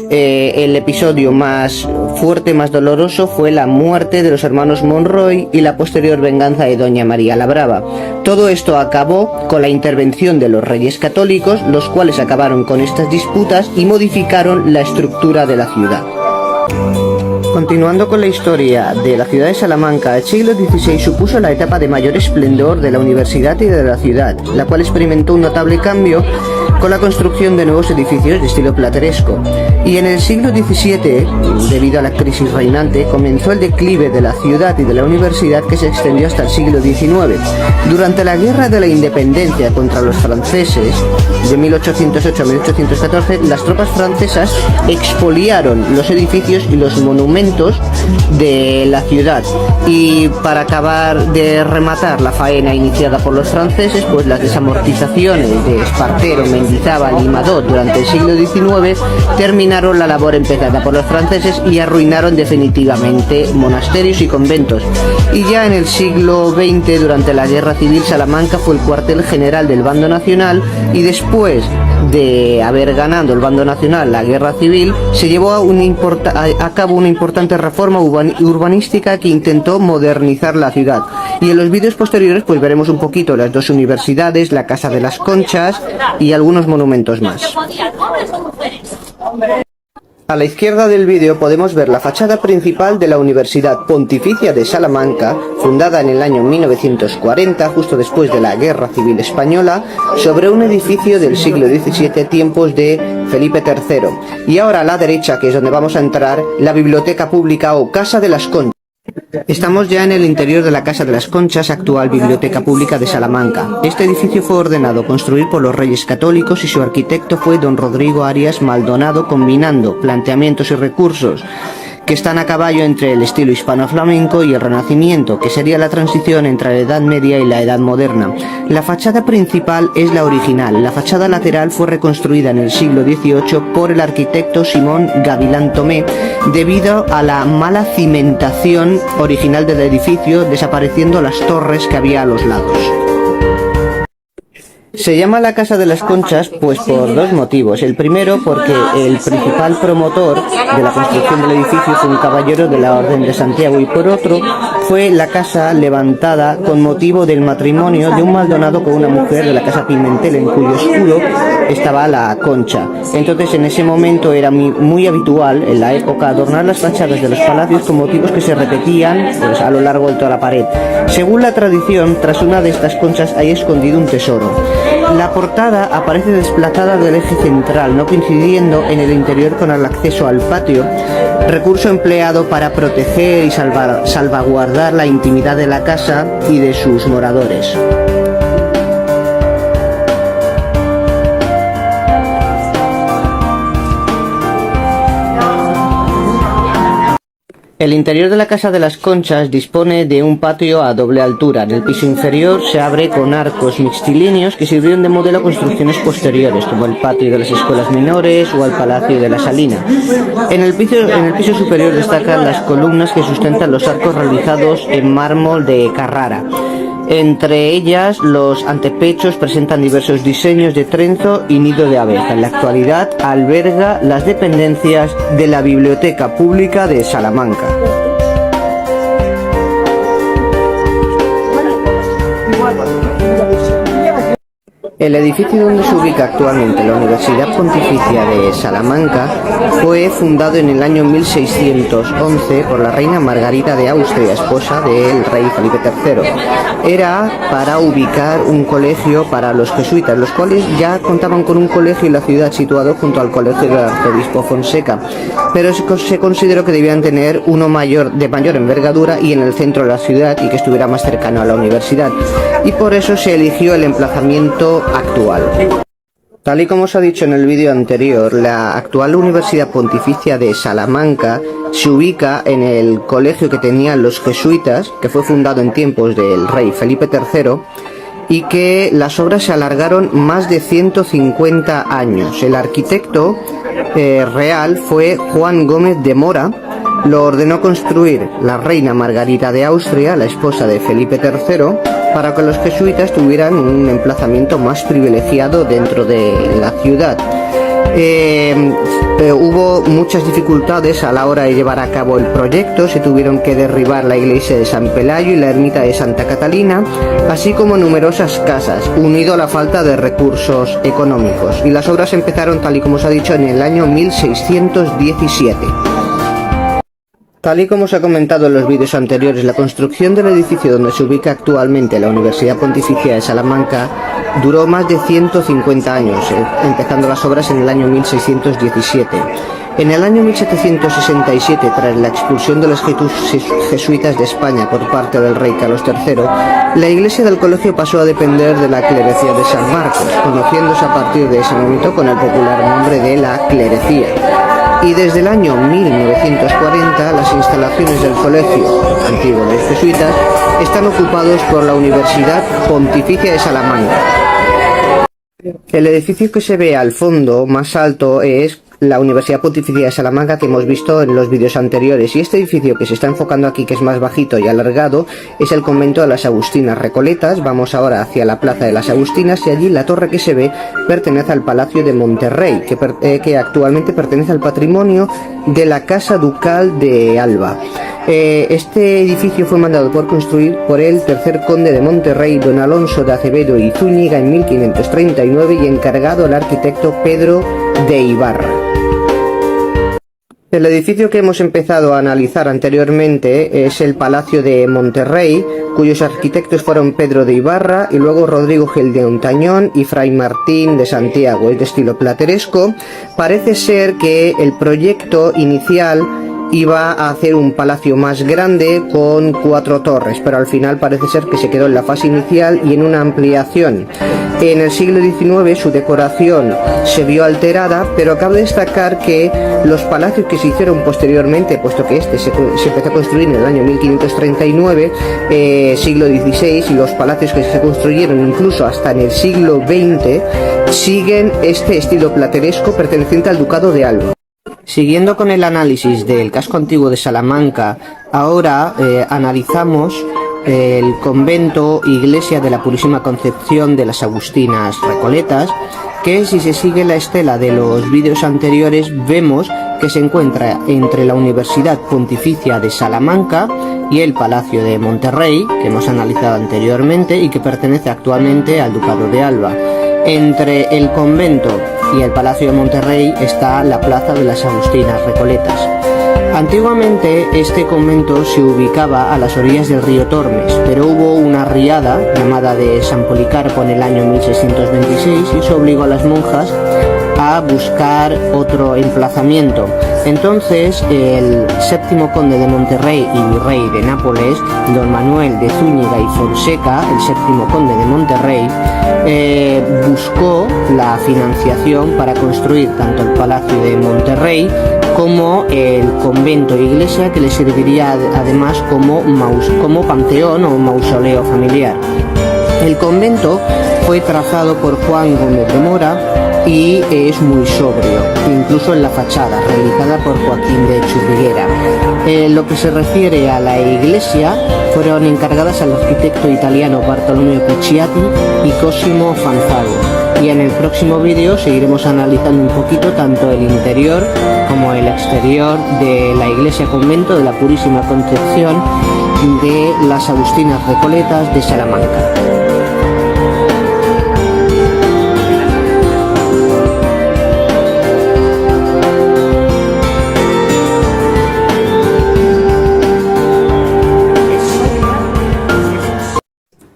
El episodio más fuerte, más doloroso, fue la muerte de los hermanos Monroy y la posterior venganza de Doña María la Brava. Todo esto acabó con la intervención de los reyes católicos, los cuales acabaron con estas disputas y modificaron la estructura de la ciudad. Continuando con la historia de la ciudad de Salamanca, el siglo XVI supuso la etapa de mayor esplendor de la universidad y de la ciudad, la cual experimentó un notable cambio con la construcción de nuevos edificios de estilo plateresco. Y en el siglo XVII, debido a la crisis reinante, comenzó el declive de la ciudad y de la universidad, que se extendió hasta el siglo XIX. Durante la Guerra de la Independencia contra los franceses, de 1808 a 1814, las tropas francesas expoliaron los edificios y los monumentos de la ciudad. Y para acabar de rematar la faena iniciada por los franceses, pues las desamortizaciones de Espartero, Mendizábal y Madó durante el siglo XIX, terminaron la labor empezada por los franceses y arruinaron definitivamente monasterios y conventos. Y ya en el siglo XX, durante la Guerra Civil, Salamanca fue el cuartel general del bando nacional, y después de haber ganado el bando nacional la Guerra Civil, se llevó a cabo una importante reforma urbanística que intentó modernizar la ciudad. Y en los vídeos posteriores pues veremos un poquito las dos universidades, la Casa de las Conchas y algunos monumentos más. A la izquierda del vídeo podemos ver la fachada principal de la Universidad Pontificia de Salamanca, fundada en el año 1940, justo después de la Guerra Civil Española, sobre un edificio del siglo XVII, tiempos de Felipe III. Y ahora a la derecha, que es donde vamos a entrar, la Biblioteca Pública o Casa de las Conchas. Estamos ya en el interior de la Casa de las Conchas, actual Biblioteca Pública de Salamanca. Este edificio fue ordenado construir por los Reyes Católicos y su arquitecto fue don Rodrigo Arias Maldonado, combinando planteamientos y recursos que están a caballo entre el estilo hispano-flamenco y el Renacimiento, que sería la transición entre la Edad Media y la Edad Moderna. La fachada principal es la original. La fachada lateral fue reconstruida en el siglo XVIII por el arquitecto Simón Gavilán Tomé, debido a la mala cimentación original del edificio, desapareciendo las torres que había a los lados. Se llama la Casa de las Conchas pues por dos motivos. El primero, porque el principal promotor de la construcción del edificio fue un caballero de la Orden de Santiago, y por otro fue la casa levantada con motivo del matrimonio de un Maldonado con una mujer de la Casa Pimentel, en cuyo escudo estaba la concha. Entonces en ese momento era muy habitual en la época adornar las fachadas de los palacios con motivos que se repetían pues a lo largo de toda la pared. Según la tradición, tras una de estas conchas hay escondido un tesoro. La portada aparece desplazada del eje central, no coincidiendo en el interior con el acceso al patio, recurso empleado para proteger y salvaguardar la intimidad de la casa y de sus moradores. El interior de la Casa de las Conchas dispone de un patio a doble altura. En el piso inferior se abre con arcos mixtilíneos que sirvieron de modelo a construcciones posteriores, como el patio de las escuelas menores o el Palacio de la Salina. En el piso superior destacan las columnas que sustentan los arcos realizados en mármol de Carrara. Entre ellas, los antepechos presentan diversos diseños de trenzo y nido de abeja. En la actualidad alberga las dependencias de la Biblioteca Pública de Salamanca. El edificio donde se ubica actualmente la Universidad Pontificia de Salamanca fue fundado en el año 1611 por la reina Margarita de Austria, esposa del rey Felipe III. Era para ubicar un colegio para los jesuitas, los cuales ya contaban con un colegio en la ciudad situado junto al colegio del arzobispo Fonseca, pero se consideró que debían tener uno de mayor envergadura y en el centro de la ciudad, y que estuviera más cercano a la universidad, y por eso se eligió el emplazamiento actual. Tal y como os ha dicho en el vídeo anterior, la actual Universidad Pontificia de Salamanca se ubica en el colegio que tenían los jesuitas, que fue fundado en tiempos del rey Felipe III, y que las obras se alargaron más de 150 años. El arquitecto real fue Juan Gómez de Mora. Lo ordenó construir la reina Margarita de Austria, la esposa de Felipe III, para que los jesuitas tuvieran un emplazamiento más privilegiado dentro de la ciudad. Hubo muchas dificultades a la hora de llevar a cabo el proyecto. Se tuvieron que derribar la iglesia de San Pelayo y la ermita de Santa Catalina, así como numerosas casas, unido a la falta de recursos económicos. Y las obras empezaron, tal y como os ha dicho, en el año 1617. Tal y como se ha comentado en los vídeos anteriores, la construcción del edificio donde se ubica actualmente la Universidad Pontificia de Salamanca duró más de 150 años, empezando las obras en el año 1617. En el año 1767, tras la expulsión de los jesuitas de España por parte del rey Carlos III, la iglesia del colegio pasó a depender de la clerecía de San Marcos, conociéndose a partir de ese momento con el popular nombre de la clerecía. Y desde el año 1940 las instalaciones del colegio antiguo de los jesuitas están ocupados por la Universidad Pontificia de Salamanca. El edificio que se ve al fondo, más alto, es la Universidad Pontificia de Salamanca, que hemos visto en los vídeos anteriores, y este edificio que se está enfocando aquí, que es más bajito y alargado, es el convento de las Agustinas Recoletas. Vamos ahora hacia la plaza de las Agustinas, y allí la torre que se ve pertenece al Palacio de Monterrey, que actualmente pertenece al patrimonio de la Casa Ducal de Alba. Este edificio fue mandado por construir por el tercer conde de Monterrey, don Alonso de Acevedo y Zúñiga, en 1539, y encargado al arquitecto Pedro de Ibarra. El edificio que hemos empezado a analizar anteriormente es el Palacio de Monterrey, cuyos arquitectos fueron Pedro de Ibarra y luego Rodrigo Gil de Ontañón y Fray Martín de Santiago. Es de estilo plateresco. Parece ser que el proyecto inicial iba a hacer un palacio más grande con 4 torres, pero al final parece ser que se quedó en la fase inicial y en una ampliación. En el siglo XIX su decoración se vio alterada, pero cabe destacar que los palacios que se hicieron posteriormente, puesto que este se empezó a construir en el año 1539, siglo XVI, y los palacios que se construyeron incluso hasta en el siglo XX, siguen este estilo plateresco perteneciente al Ducado de Alba. Siguiendo con el análisis del casco antiguo de Salamanca, ahora analizamos el convento iglesia de la Purísima Concepción de las Agustinas Recoletas, que si se sigue la estela de los vídeos anteriores vemos que se encuentra entre la Universidad Pontificia de Salamanca y el Palacio de Monterrey, que hemos analizado anteriormente y que pertenece actualmente al Ducado de Alba. Entre el convento y el Palacio de Monterrey está la Plaza de las Agustinas Recoletas. Antiguamente este convento se ubicaba a las orillas del río Tormes, pero hubo una riada llamada de San Policarpo en el año 1626 y se obligó a las monjas a buscar otro emplazamiento. Entonces el séptimo conde de Monterrey y virrey de Nápoles, don Manuel de Zúñiga y Fonseca, el séptimo conde de Monterrey, buscó la financiación para construir tanto el Palacio de Monterrey como el convento e iglesia, que le serviría además como panteón o mausoleo familiar. El convento fue trazado por Juan Gómez de Mora y es muy sobrio, incluso en la fachada, realizada por Joaquín de Churriguera. Lo que se refiere a la iglesia, fueron encargadas al arquitecto italiano Bartolomeo Pucciati y Cosimo Fanzago. Y en el próximo vídeo seguiremos analizando un poquito tanto el interior como el exterior de la iglesia convento de la Purísima Concepción de las Agustinas Recoletas de Salamanca.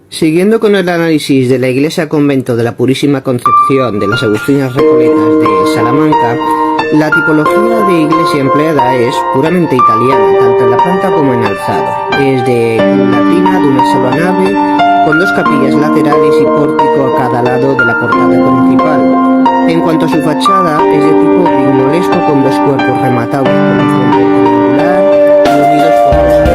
Siguiendo con el análisis de la iglesia convento de la Purísima Concepción de las Agustinas Recoletas de Salamanca, la tipología de iglesia empleada es puramente italiana, tanto en la planta como en alzado. Es de latina, de una sola nave, con 2 capillas laterales y pórtico a cada lado de la portada principal. En cuanto a su fachada, es de tipo vignolesco con 2 cuerpos rematados por un frontón triangular y unidos por 2 arcos.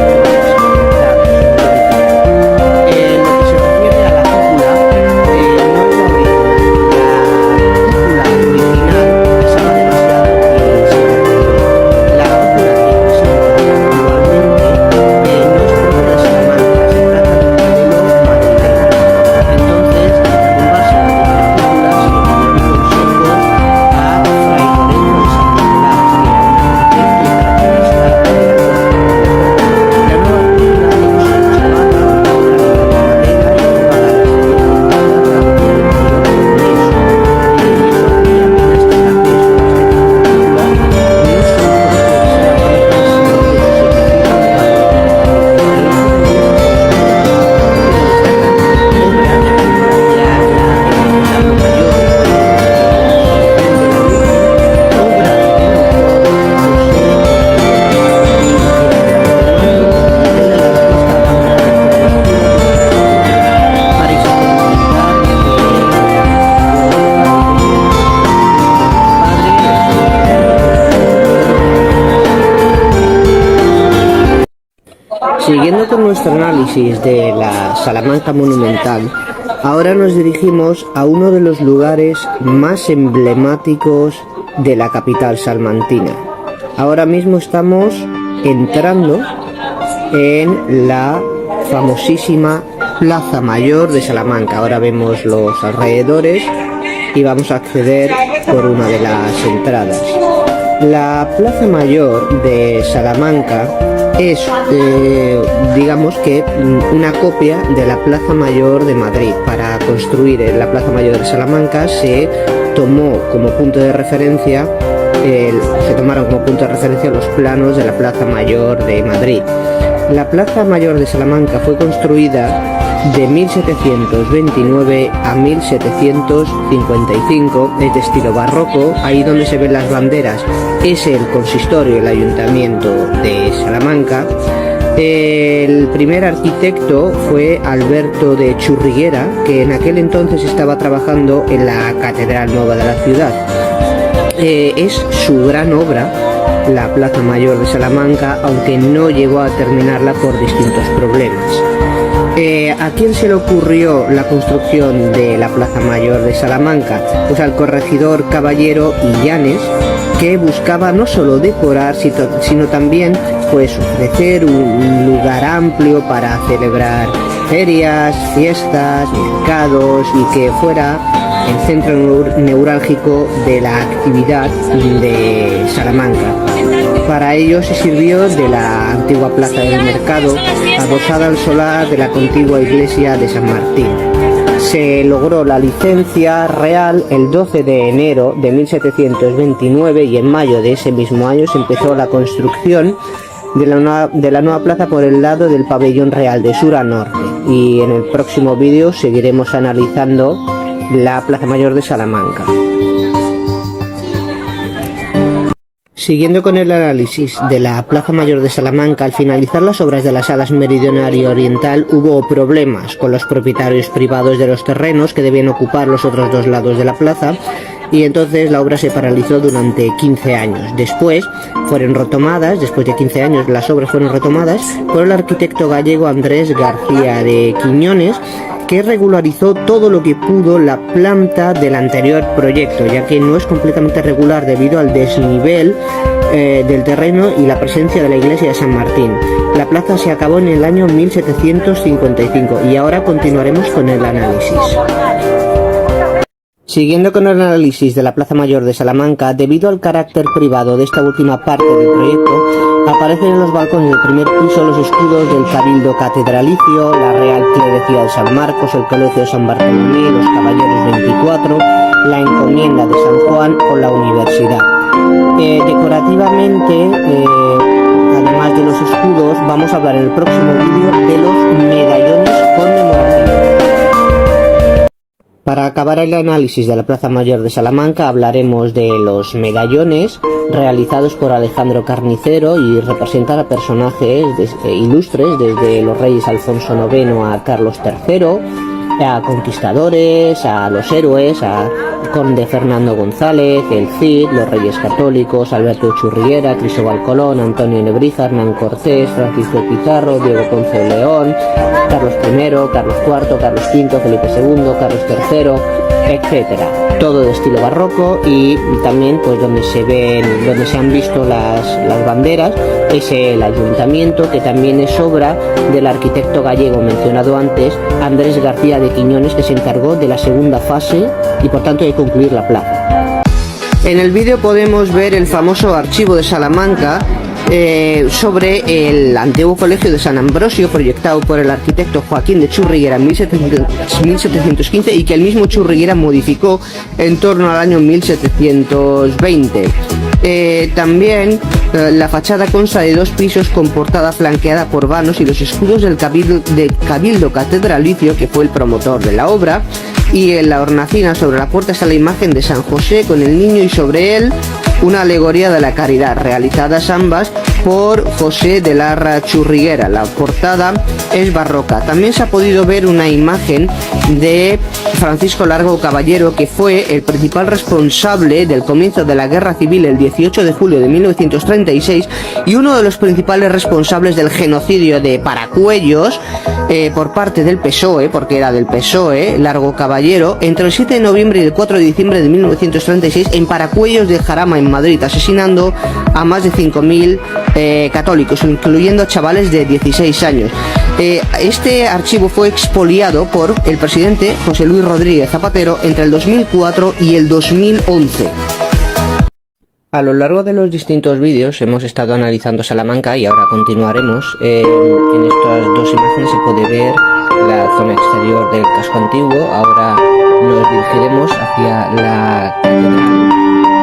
Siguiendo con nuestro análisis de la Salamanca monumental, Ahora nos dirigimos a uno de los lugares más emblemáticos de la capital salmantina. Ahora mismo estamos entrando en la famosísima Plaza Mayor de Salamanca. Ahora vemos los alrededores y vamos a acceder por una de las entradas. La Plaza Mayor de Salamanca es, digamos que, una copia de la Plaza Mayor de Madrid. Para construir la Plaza Mayor de Salamanca se tomó como punto de referencia, se tomaron como punto de referencia los planos de la Plaza Mayor de Madrid. La Plaza Mayor de Salamanca fue construida de 1729 a 1755, es de estilo barroco. Ahí donde se ven las banderas es el consistorio, el ayuntamiento de Salamanca. El primer arquitecto fue Alberto de Churriguera, que en aquel entonces estaba trabajando en la Catedral Nueva de la ciudad. Es su gran obra, la Plaza Mayor de Salamanca, aunque no llegó a terminarla por distintos problemas. ¿A quién se le ocurrió la construcción de la Plaza Mayor de Salamanca? Pues al corregidor Caballero Illanes, que buscaba no solo decorar, sino también pues ofrecer un lugar amplio para celebrar ferias, fiestas, mercados, y que fuera el centro neurálgico de la actividad de Salamanca. Para ello se sirvió de la antigua plaza del mercado, adosada al solar de la contigua iglesia de San Martín. Se logró la licencia real el 12 de enero de 1729 y en mayo de ese mismo año se empezó la construcción de la nueva plaza por el lado del pabellón real, de sur a norte. Y en el próximo vídeo seguiremos analizando la Plaza Mayor de Salamanca. Siguiendo con el análisis de la Plaza Mayor de Salamanca, al finalizar las obras de las salas meridional y oriental hubo problemas con los propietarios privados de los terrenos que debían ocupar los otros dos lados de la plaza, y entonces la obra se paralizó durante 15 años. Después de 15 años las obras fueron retomadas por el arquitecto gallego Andrés García de Quiñones, que regularizó todo lo que pudo la planta del anterior proyecto, ya que no es completamente regular debido al desnivel del terreno y la presencia de la iglesia de San Martín. La plaza se acabó en el año 1755 y ahora continuaremos con el análisis. Siguiendo con el análisis de la Plaza Mayor de Salamanca, debido al carácter privado de esta última parte del proyecto, aparecen en los balcones del primer piso los escudos del Cabildo Catedralicio, la Real Clerecía de San Marcos, el Colegio de San Bartolomé, los Caballeros 24, la Encomienda de San Juan o la Universidad. Decorativamente, además de los escudos, vamos a hablar en el próximo vídeo de los medallones conmemorativos. Para acabar el análisis de la Plaza Mayor de Salamanca hablaremos de los medallones realizados por Alejandro Carnicero y representan a personajes ilustres, desde los reyes Alfonso IX a Carlos III, a conquistadores, a los héroes, a conde Fernando González, el Cid, los reyes católicos, Alberto Churriguera, Cristóbal Colón, Antonio Nebrija, Hernán Cortés, Francisco Pizarro, Diego Ponce de León, Carlos I, Carlos IV, Carlos V, Felipe II, Carlos III, etcétera. Todo de estilo barroco, y también pues donde se han visto las banderas es el ayuntamiento, que también es obra del arquitecto gallego mencionado antes, Andrés García de Quiñones, que se encargó de la segunda fase y por tanto de concluir la plaza. En el vídeo podemos ver el famoso archivo de Salamanca sobre el antiguo colegio de San Ambrosio, proyectado por el arquitecto Joaquín de Churriguera en 1715 y que el mismo Churriguera modificó en torno al año 1720. También la fachada consta de 2 pisos con portada flanqueada por vanos y los escudos del Cabildo Catedralicio, que fue el promotor de la obra, y en la hornacina sobre la puerta está la imagen de San José con el niño y sobre él una alegoría de la caridad, realizadas ambas por José de Larra Churriguera. La portada es barroca. También se ha podido ver una imagen de Francisco Largo Caballero, que fue el principal responsable del comienzo de la Guerra Civil el 18 de julio de 1936 y uno de los principales responsables del genocidio de Paracuellos por parte del PSOE, porque era del PSOE, Largo Caballero, entre el 7 de noviembre y el 4 de diciembre de 1936 en Paracuellos de Jarama, en Madrid, asesinando a más de 5.000 católicos, incluyendo chavales de 16 años. Este archivo fue expoliado por el presidente José Luis Rodríguez Zapatero entre el 2004 y el 2011. A lo largo de los distintos vídeos hemos estado analizando Salamanca y ahora continuaremos. En estas dos imágenes se puede ver la zona exterior del casco antiguo. Ahora nos dirigiremos hacia la catedral,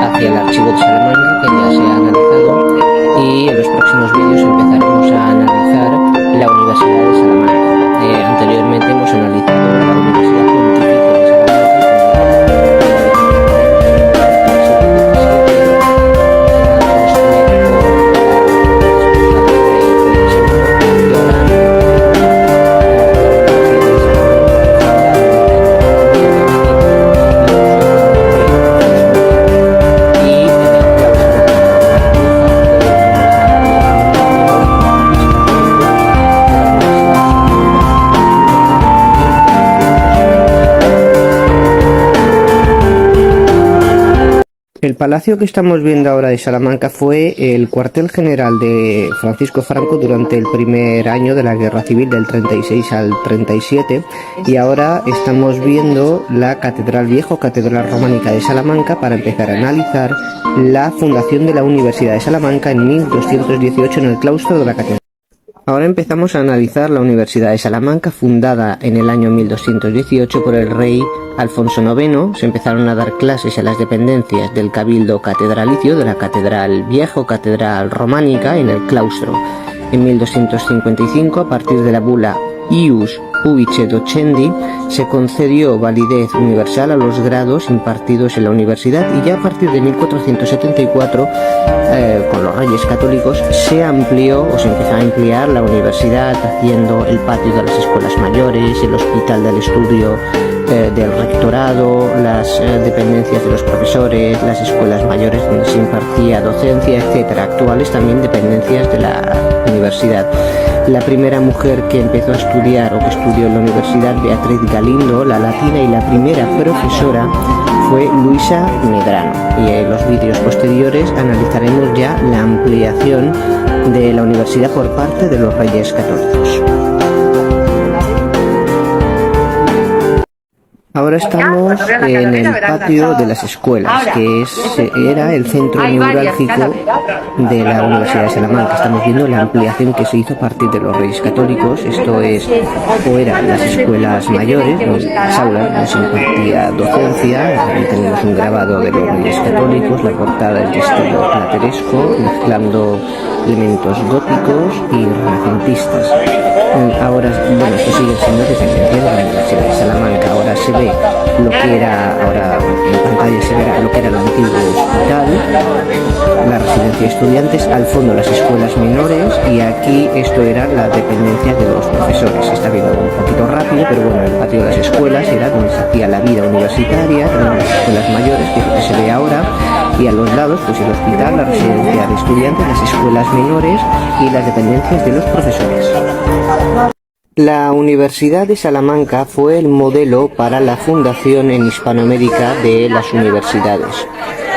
hacia el archivo de Salamanca, que ya se ha analizado, y en los próximos vídeos empezaremos a analizar la Universidad de Salamanca. Anteriormente hemos analizado la Universidad Pontificia de El palacio que estamos viendo ahora de Salamanca fue el cuartel general de Francisco Franco durante el primer año de la Guerra Civil, del 36 al 37, y ahora estamos viendo la Catedral Viejo, Catedral Románica de Salamanca, para empezar a analizar la fundación de la Universidad de Salamanca en 1218 en el claustro de la catedral. Ahora empezamos a analizar la Universidad de Salamanca, fundada en el año 1218 por el rey Alfonso IX. Se empezaron a dar clases en las dependencias del Cabildo Catedralicio de la Catedral Viejo, Catedral Románica, en el claustro. En 1255, a partir de la bula Ius Ubice Docendi, se concedió validez universal a los grados impartidos en la universidad, y ya a partir de 1474, con los Reyes Católicos, se amplió o se empezó a ampliar la universidad, haciendo el patio de las escuelas mayores, el hospital del estudio del rectorado, las dependencias de los profesores, las escuelas mayores donde se impartía docencia, etcétera. Actuales también dependencias de la universidad. La primera mujer que empezó a estudiar o que estudió en la universidad, Beatriz Galindo, la latina, y la primera profesora fue Luisa Medrano. Y en los vídeos posteriores analizaremos ya la ampliación de la universidad por parte de los Reyes Católicos. Ahora estamos en el patio de las escuelas, que era el centro neurálgico de la Universidad de Salamanca. Estamos viendo la ampliación que se hizo a partir de los Reyes Católicos. Esto es, o eran las escuelas mayores, las aulas donde se impartía docencia. Aquí tenemos un grabado de los Reyes Católicos. La portada es de estilo plateresco, mezclando elementos góticos y renacentistas. Ahora, bueno, esto sigue siendo dependencia de la Universidad de Salamanca. Ahora se ve lo que era, ahora en pantalla se verá lo que era el antiguo hospital, la residencia de estudiantes, al fondo las escuelas menores, y aquí esto era la dependencia de los profesores. Está viendo un poquito rápido, pero bueno, el patio de las escuelas era donde se hacía la vida universitaria, tenemos las escuelas mayores, que es lo que se ve ahora, y a los lados pues el hospital, la residencia de estudiantes, las escuelas menores y las dependencias de los profesores. La Universidad de Salamanca fue el modelo para la fundación en Hispanoamérica de las universidades.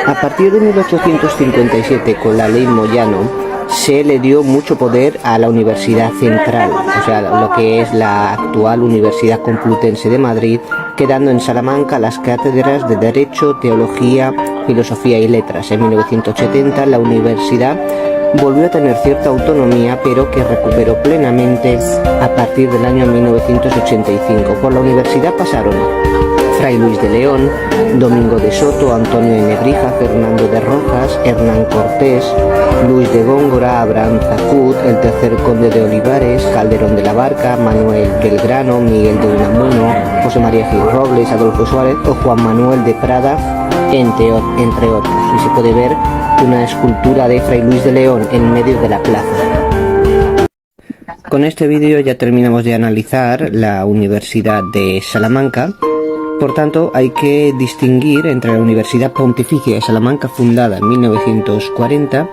A partir de 1857, con la Ley Moyano, se le dio mucho poder a la Universidad Central, o sea, lo que es la actual Universidad Complutense de Madrid, quedando en Salamanca las cátedras de Derecho, Teología, Filosofía y Letras. En 1970 la universidad volvió a tener cierta autonomía, pero que recuperó plenamente a partir del año 1985. Por la universidad pasaron Fray Luis de León, Domingo de Soto, Antonio de Nebrija, Fernando de Rojas, Hernán Cortés, Luis de Góngora, Abraham Zacud, el tercer conde de Olivares, Calderón de la Barca, Manuel Belgrano, Miguel de Unamuno, José María Gil Robles, Adolfo Suárez o Juan Manuel de Prada, entre otros. Y se puede ver una escultura de Fray Luis de León en medio de la plaza. Con este vídeo ya terminamos de analizar la Universidad de Salamanca. Por tanto, hay que distinguir entre la Universidad Pontificia de Salamanca, fundada en 1940,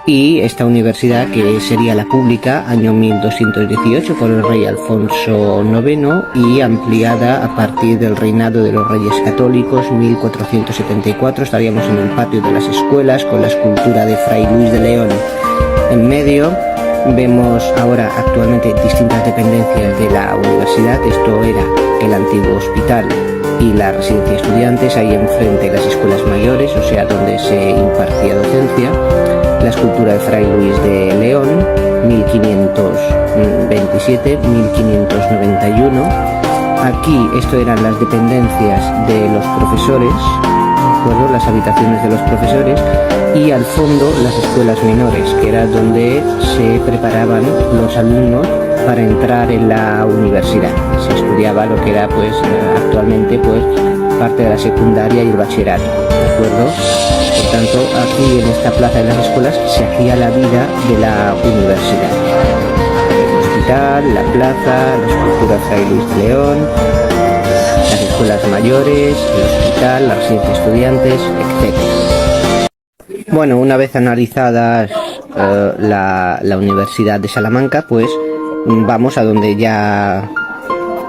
y esta universidad que sería la pública, año 1218, por el rey Alfonso IX, y ampliada a partir del reinado de los Reyes Católicos, 1474. Estaríamos en el patio de las escuelas, con la escultura de Fray Luis de León en medio. Vemos ahora actualmente distintas dependencias de la universidad. Esto era el antiguo hospital y la residencia de estudiantes, ahí enfrente las escuelas mayores, o sea, donde se impartía docencia. La escultura de Fray Luis de León, 1527-1591. Aquí esto eran las dependencias de los profesores, ¿de acuerdo? Las habitaciones de los profesores, y al fondo las escuelas menores, que era donde se preparaban los alumnos para entrar en la universidad. Se estudiaba lo que era actualmente parte de la secundaria y el bachillerato, ¿de acuerdo? Por tanto, aquí en esta plaza de las escuelas se hacía la vida de la universidad. El hospital, la plaza, la escultura de Fray Luis de León, las escuelas mayores, el hospital, la residencia de estudiantes, etc. Bueno, una vez analizadas la Universidad de Salamanca, pues vamos a donde ya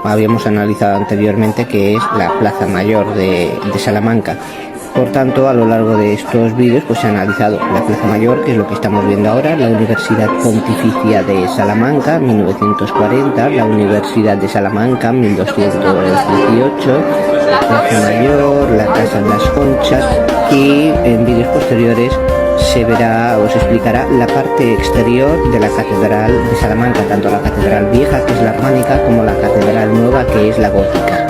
habíamos analizado anteriormente, que es la Plaza Mayor de Salamanca. Por tanto, a lo largo de estos vídeos pues se ha analizado la Plaza Mayor, que es lo que estamos viendo ahora, la Universidad Pontificia de Salamanca, 1940, la Universidad de Salamanca, 1218, la Plaza Mayor, la Casa de las Conchas, y en vídeos posteriores se verá o se explicará la parte exterior de la Catedral de Salamanca, tanto la Catedral Vieja, que es la románica, como la Catedral Nueva, que es la gótica.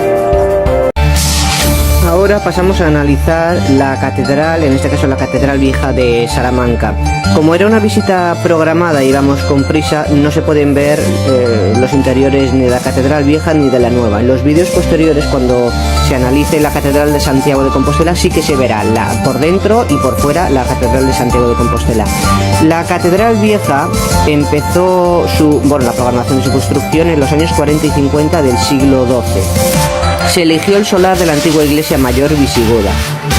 Ahora pasamos a analizar la catedral, en este caso la Catedral Vieja de Salamanca. Como era una visita programada y íbamos con prisa, no se pueden ver los interiores ni de la Catedral Vieja ni de la Nueva. En los vídeos posteriores, cuando se analice la Catedral de Santiago de Compostela, sí que se verá por dentro y por fuera la Catedral de Santiago de Compostela. La Catedral Vieja empezó la programación de su construcción en los años 40 y 50 del siglo XII. Se eligió el solar de la antigua iglesia mayor visigoda,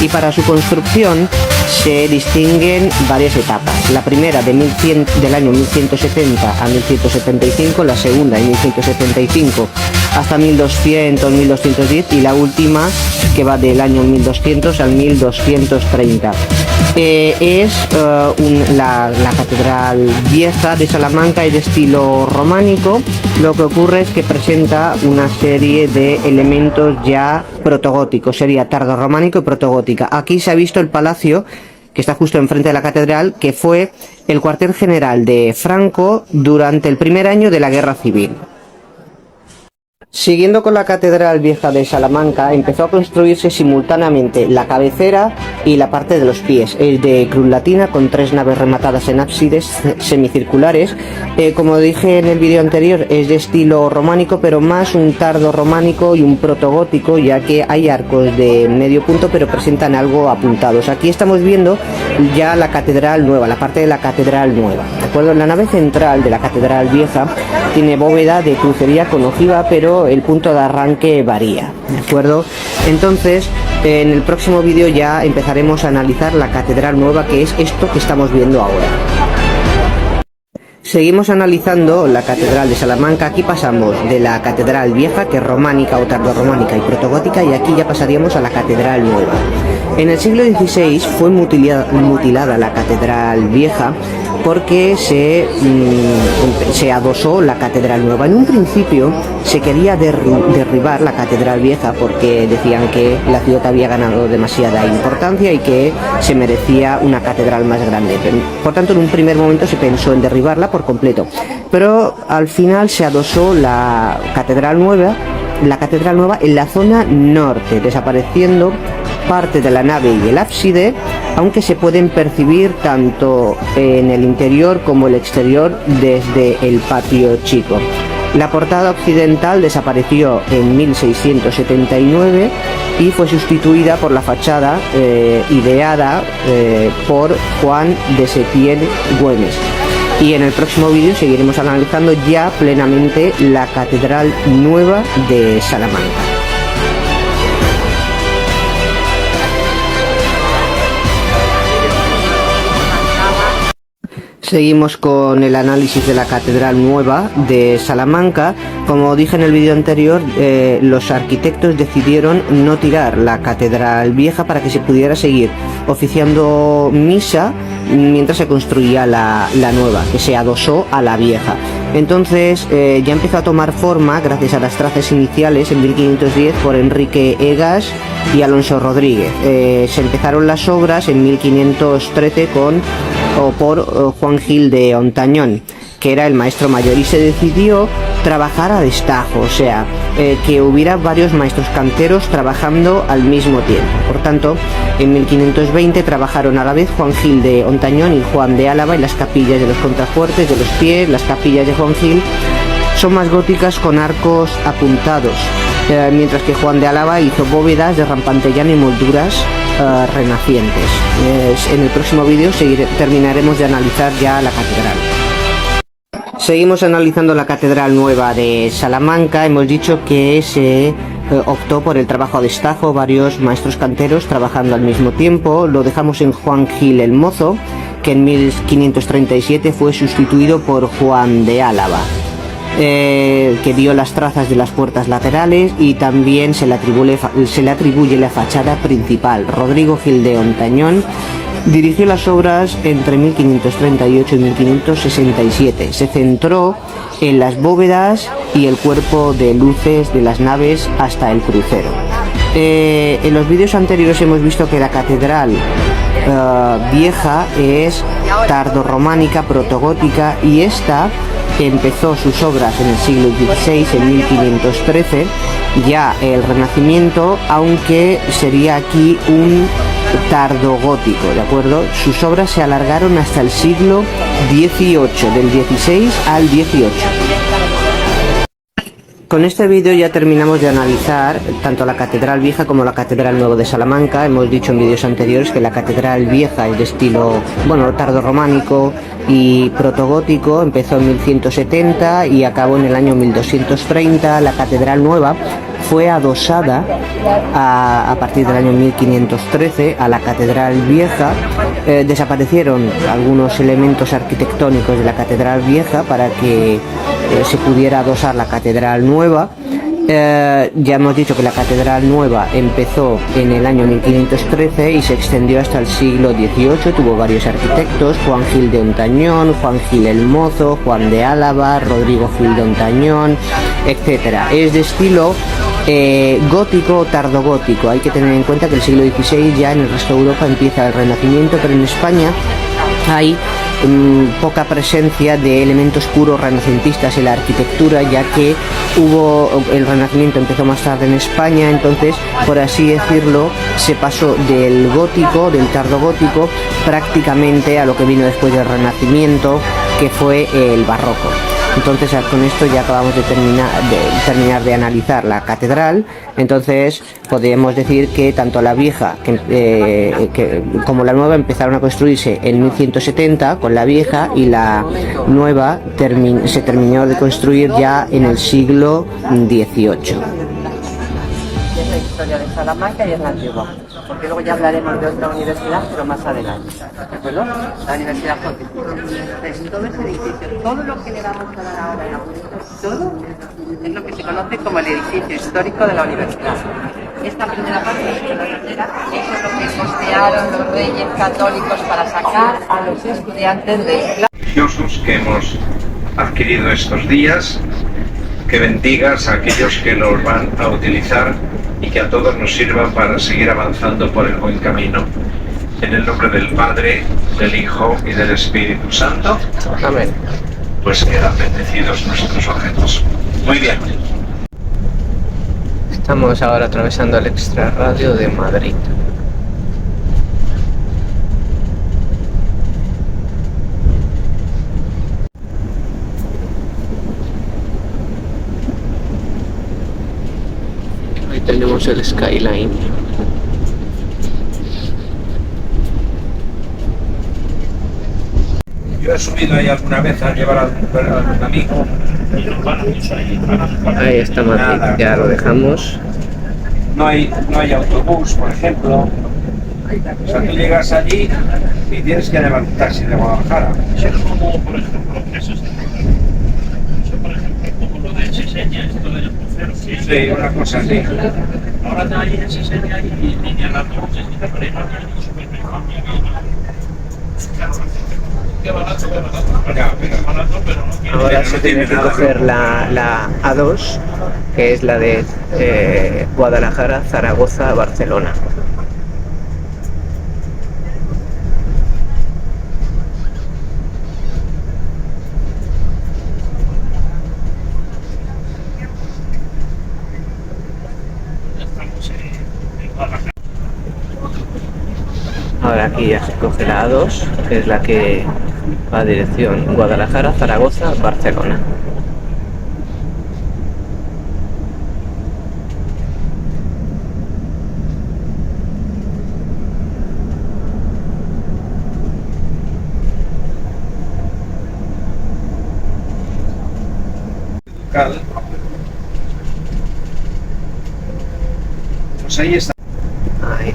y para su construcción se distinguen varias etapas. La primera del año 1170 a 1175, la segunda de 1175 hasta 1200-1210, y la última, que va del año 1200 al 1230. La Catedral Vieja de Salamanca es de estilo románico. Lo que ocurre es que presenta una serie de elementos ya protogóticos, sería tardorrománico y protogótica. Aquí se ha visto el palacio, que está justo enfrente de la catedral, que fue el cuartel general de Franco durante el primer año de la Guerra Civil. Siguiendo con la Catedral Vieja de Salamanca, empezó a construirse simultáneamente la cabecera y la parte de los pies. Es de cruz latina, con 3 naves rematadas en ábsides semicirculares. Como dije en el vídeo anterior, es de estilo románico, pero más un tardo románico y un protogótico, ya que hay arcos de medio punto, pero presentan algo apuntados. Aquí estamos viendo ya la Catedral Nueva, la parte de la Catedral Nueva, ¿de acuerdo? La nave central de la Catedral Vieja tiene bóveda de crucería con ojiva, pero el punto de arranque varía, ¿de acuerdo? Entonces, en el próximo vídeo ya empezaremos a analizar la Catedral Nueva, que es esto que estamos viendo ahora. Seguimos analizando la Catedral de Salamanca. Aquí pasamos de la Catedral Vieja, que es románica o tardorrománica y protogótica, y aquí ya pasaríamos a la Catedral Nueva. En el siglo XVI fue mutilada la Catedral Vieja porque se adosó la Catedral Nueva. En un principio se quería derribar la Catedral Vieja porque decían que la ciudad había ganado demasiada importancia y que se merecía una catedral más grande. Por tanto, en un primer momento se pensó en derribarla por completo, pero al final se adosó la Catedral Nueva en la zona norte, desapareciendo parte de la nave y el ábside, aunque se pueden percibir tanto en el interior como el exterior desde el patio chico. La portada occidental desapareció en 1679 y fue sustituida por la fachada ideada por Juan de Setién Güemes. Y en el próximo vídeo seguiremos analizando ya plenamente la Catedral Nueva de Salamanca. Seguimos con el análisis de la Catedral Nueva de Salamanca. Como dije en el vídeo anterior, los arquitectos decidieron no tirar la Catedral Vieja para que se pudiera seguir oficiando misa mientras se construía la nueva, que se adosó a la vieja. Entonces ya empezó a tomar forma gracias a las trazas iniciales en 1510 por Enrique Egas y Alonso Rodríguez. Se empezaron las obras en 1513 por Juan Gil de Ontañón, que era el maestro mayor, y se decidió trabajar a destajo, o sea, que hubiera varios maestros canteros trabajando al mismo tiempo. Por tanto, en 1520 trabajaron a la vez Juan Gil de Ontañón y Juan de Álava, y las capillas de los contrafuertes, de los pies. Las capillas de Juan Gil son más góticas con arcos apuntados, mientras que Juan de Álava hizo bóvedas de rampante llano y molduras renacientes. En el próximo vídeo terminaremos de analizar ya la catedral. Seguimos analizando la Catedral Nueva de Salamanca. Hemos dicho que se optó por el trabajo a destajo, varios maestros canteros trabajando al mismo tiempo. Lo dejamos en Juan Gil el Mozo, que en 1537 fue sustituido por Juan de Álava, que dio las trazas de las puertas laterales, y también se le atribuye la fachada principal. Rodrigo Gil de Ontañón dirigió las obras entre 1538 y 1567. Se centró en las bóvedas y el cuerpo de luces de las naves hasta el crucero. En los vídeos anteriores hemos visto que la catedral vieja es tardorrománica, protogótica, y esta empezó sus obras en el siglo XVI, en 1513, ya el Renacimiento, aunque sería aquí un tardogótico, ¿de acuerdo? Sus obras se alargaron hasta el siglo XVIII, del XVI al XVIII. Con este vídeo ya terminamos de analizar tanto la Catedral Vieja como la Catedral Nueva de Salamanca. Hemos dicho en vídeos anteriores que la Catedral Vieja es de estilo, tardorrománico y protogótico. Empezó en 1170 y acabó en el año 1230. La Catedral Nueva fue adosada a partir del año 1513 a la Catedral Vieja. Desaparecieron algunos elementos arquitectónicos de la Catedral Vieja para que se pudiera adosar la Catedral Nueva. Ya hemos dicho que la Catedral Nueva empezó en el año 1513 y se extendió hasta el siglo XVIII. Tuvo varios arquitectos: Juan Gil de Ontañón, Juan Gil el Mozo, Juan de Álava, Rodrigo Gil de Ontañón, etc. Es de estilo gótico o tardogótico. Hay que tener en cuenta que el siglo XVI ya en el resto de Europa empieza el Renacimiento, pero en España hay poca presencia de elementos puros renacentistas en la arquitectura, ya que el Renacimiento empezó más tarde en España. Entonces, por así decirlo, se pasó del gótico, del tardogótico, prácticamente a lo que vino después del Renacimiento, que fue el barroco. Entonces, con esto ya acabamos de terminar de analizar la catedral. Entonces podemos decir que tanto la vieja como la nueva empezaron a construirse en 1170 con la vieja, y la nueva se terminó de construir ya en el siglo XVIII. Es la historia de Salamanca y es la antigua, porque luego ya hablaremos de otra universidad, pero más adelante, ¿de acuerdo? La Universidad Pontificia. Entonces, todo ese edificio, todo lo que le vamos a dar ahora en la todo es lo que se conoce como el edificio histórico de la universidad. Esta primera parte es la tercera, eso es lo que costearon los reyes católicos para sacar a los estudiantes de religiosos que hemos adquirido estos días, que bendigas a aquellos que los van a utilizar y que a todos nos sirvan para seguir avanzando por el buen camino. En el nombre del Padre, del Hijo y del Espíritu Santo. Amén. Pues quedan bendecidos nuestros objetos. Muy bien. Estamos ahora atravesando el extrarradio de Madrid. tenemos el skyline. Yo he subido ahí alguna vez a llevar a algún amigo. Ahí está Madrid, Nada. ya lo dejamos. No hay autobús, por ejemplo. O sea, tú llegas allí y tienes que llevar un taxi de Guadalajara. Eso es como, por ejemplo, eso por ejemplo, como lo de Seseña, esto de los cruceros. Sí, una cosa así. Ahora te hay en Seseña y línea de autobuses y te ponen aquí súper mejor. Qué barato, qué barato. Ya, pero- Qué barato, pero no tiene. Ahora no se tiene tiene que nada. coger la A2, que es la de Guadalajara, Zaragoza, Barcelona. Estamos en Guadalajara. Ahora aquí ya se coge la A2, que es la que va a dirección Guadalajara, Zaragoza, Barcelona. Cal. Pues ahí está. Ahí.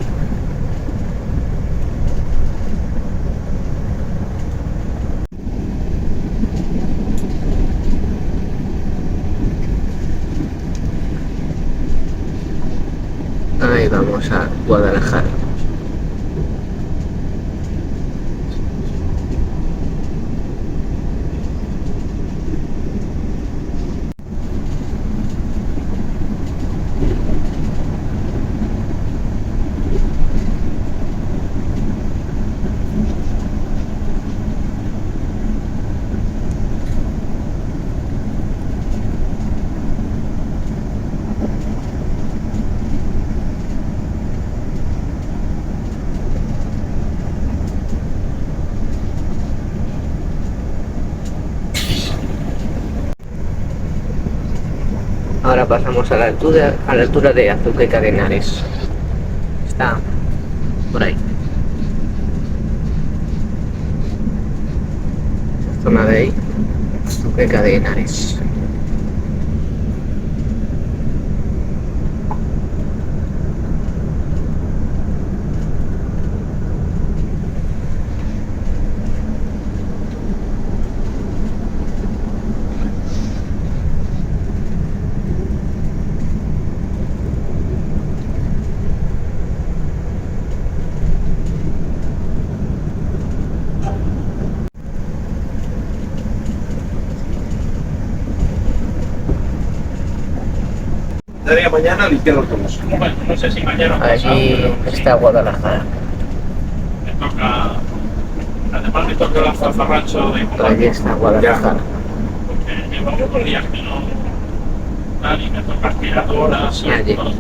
Ahí vamos a Guadalajara. Ahora pasamos a la altura de Azuqueca de Henares. Está por ahí. Zona de ahí, Azuqueca de Henares. Daría mañana limpiar el autobús. Bueno, no sé si mañana o pasado, Allí pero sí, está Guadalajara. me toca. Además me toca el zafarrancho de Allí está Guadalajara. porque llevo unos días que no. Tal, y me toca aspiradoras y Allí. todo.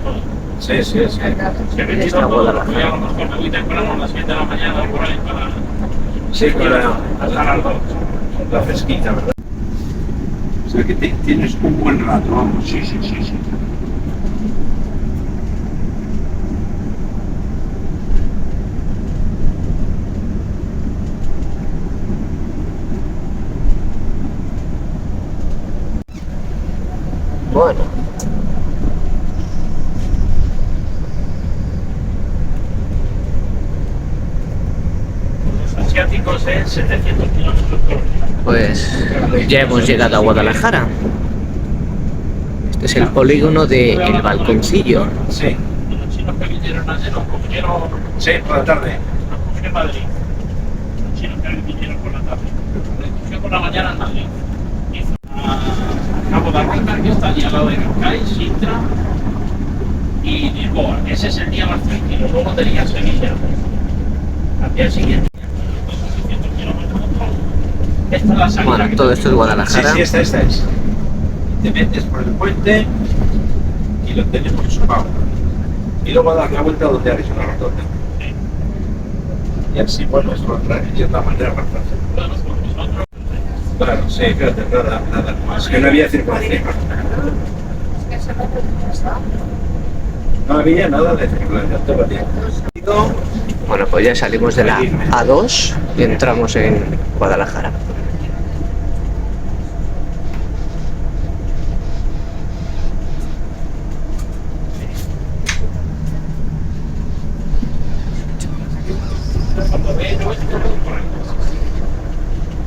Sí, sí, sí. Se me Está quita todo, Guadalajara. voy a lo mejor me voy temprano a las 7 de la mañana por ahí para. Sí, Hasta las 2. la fresquita, ¿verdad? O sea que tienes un buen rato, vamos. Sí, sí, sí, sí. Bueno, Los asiáticos es 700 kilómetros por hora. pues ya hemos llegado a Guadalajara. Este es el polígono de El Balconcillo. Sí, Los chinos que vinieron ayer nos cogieron. sí, por la tarde. Nos cogió Madrid. Los chinos que vinieron por la tarde. Nos cogió por la mañana en Madrid. Hizo a Cabo de Roca, que está allí al lado de Cascais, Sintra y Lisboa. Ese es el día más tranquilo. Luego tenía Sevilla. Al día siguiente. 600 kilómetros. Esta es la salida. Bueno, que todo esto es Sí, Guadalajara. sí, esta es. Te metes por el puente y lo tenemos chupado. Y luego das la vuelta donde haréis una rotonda. Y así vuelves por atrás y es la manera más fácil. Bueno, pues nosotros. Claro, sí, fíjate, nada más. Que no había circulación. No había nada de circulación todavía. Bueno, pues ya salimos de la A2 y entramos en Guadalajara.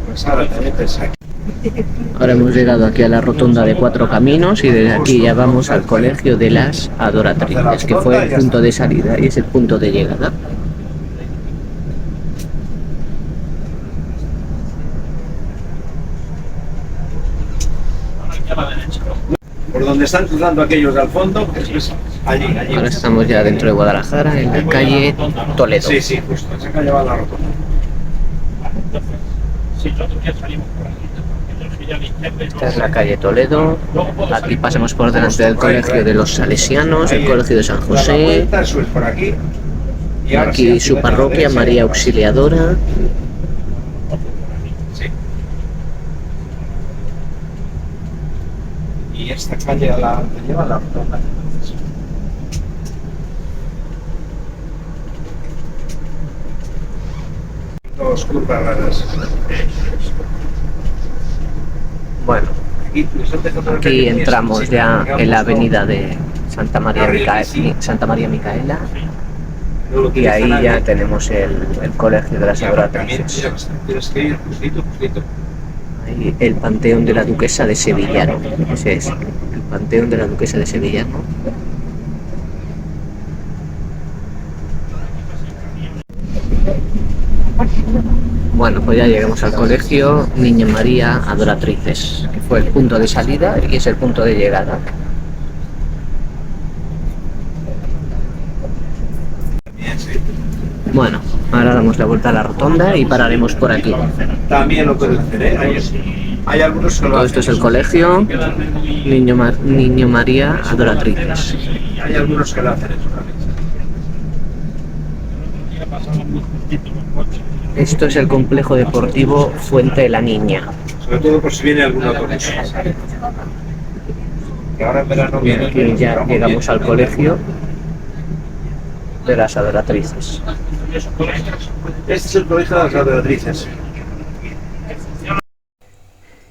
Pues ahora también pensáis. Ahora hemos llegado aquí a la rotonda de Cuatro Caminos y desde aquí ya vamos al colegio de las Adoratrices, que fue el punto de salida y es el punto de llegada. Por donde están cruzando aquellos al fondo, pues allí. Ahora estamos ya dentro de Guadalajara, en la calle Toledo. Sí, sí, justo. Esa calle va a la rotonda. Si nosotros ya salimos por aquí, porque yo ya le Esta es la calle Toledo. Aquí pasamos por delante del colegio de los Salesianos, el colegio de San José. Eso es por aquí. Y aquí su parroquia, María Auxiliadora. Sí. Y esta calle te lleva a la rotonda. Dos curvas raras. Bueno, aquí entramos ya en la avenida de Santa María Micaela y ahí ya tenemos el colegio de las Adoratrices. Tienes que ir justito. Ahí el Panteón de la Duquesa de Sevillano. Ese es el Panteón de la Duquesa de Sevillano. Bueno, pues ya llegamos al colegio Niña María Adoratrices, que fue el punto de salida y es el punto de llegada. Bueno, ahora damos la vuelta a la rotonda y pararemos por aquí. También lo pueden hacer, ¿eh? Hay algunos que lo Todo hacen. esto es el colegio Niño María Adoratrices. Hay algunos que lo hacen eso también. Esto es el complejo deportivo Fuente de la Niña. Sobre todo por si viene algún autobús. Que ahora en verano viene. Aquí ya llegamos al colegio de las Adoratrices. Este es el colegio de las Adoratrices.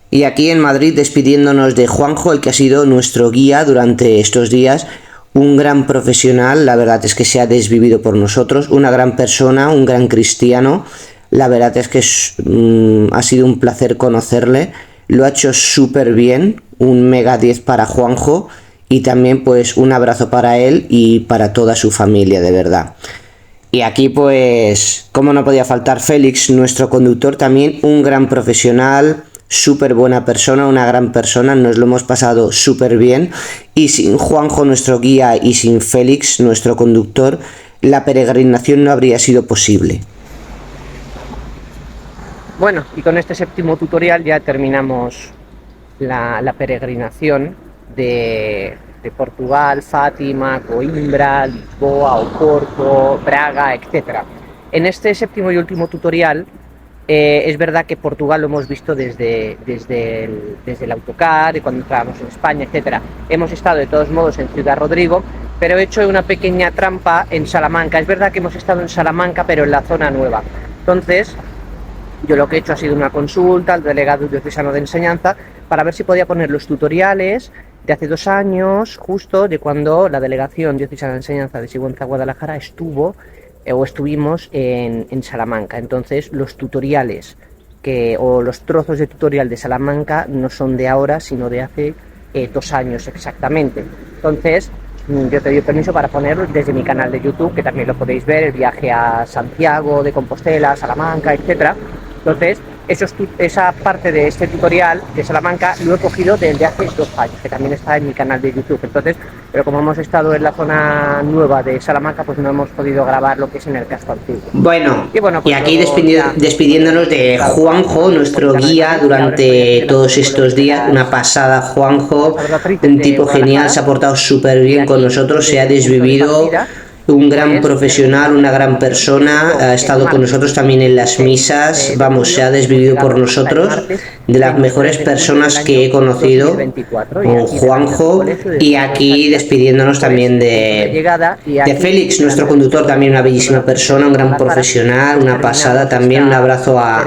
Y aquí en Madrid despidiéndonos de Juanjo, el que ha sido nuestro guía durante estos días. Un gran profesional, la verdad es que se ha desvivido por nosotros, una gran persona, un gran cristiano. La verdad es que ha sido un placer conocerle, lo ha hecho súper bien, un mega 10 para Juanjo y también pues un abrazo para él y para toda su familia, de verdad. Y aquí pues, como no podía faltar, Félix, nuestro conductor, también un gran profesional, súper buena persona, una gran persona, nos lo hemos pasado súper bien y sin Juanjo, nuestro guía, y sin Félix, nuestro conductor, la peregrinación no habría sido posible. Bueno, y con este séptimo tutorial ya terminamos la peregrinación de Portugal, Fátima, Coimbra, Lisboa, Oporto, Braga, etc. En este séptimo y último tutorial es verdad que Portugal lo hemos visto desde el autocar y cuando entrábamos en España, etc. Hemos estado de todos modos en Ciudad Rodrigo, pero he hecho una pequeña trampa en Salamanca. Es verdad que hemos estado en Salamanca, pero en la zona nueva. Entonces, yo lo que he hecho ha sido una consulta al delegado diocesano de enseñanza para ver si podía poner los tutoriales de hace 2 años, justo de cuando la delegación diocesana de enseñanza de Sigüenza Guadalajara estuvimos en Salamanca. Entonces los tutoriales o los trozos de tutorial de Salamanca no son de ahora, sino de hace 2 años exactamente. Entonces yo te doy permiso para ponerlo desde mi canal de YouTube, que también lo podéis ver, el viaje a Santiago de Compostela, Salamanca, etc. Entonces, esa parte de este tutorial de Salamanca lo he cogido desde hace 2 años, que también está en mi canal de YouTube. Entonces, pero como hemos estado en la zona nueva de Salamanca, pues no hemos podido grabar lo que es en el casco antiguo. Bueno, pues y aquí despidiéndonos de Juanjo, nuestro guía durante todos estos días. Una pasada, Juanjo, un tipo genial, se ha portado súper bien con nosotros, se ha desvivido un gran profesional, una gran persona, ha estado con nosotros también en las misas, vamos, se ha desvivido por nosotros, de las mejores personas que he conocido, con Juanjo, y aquí despidiéndonos también de Félix, nuestro conductor, también una bellísima persona, un gran profesional, una pasada también, un abrazo a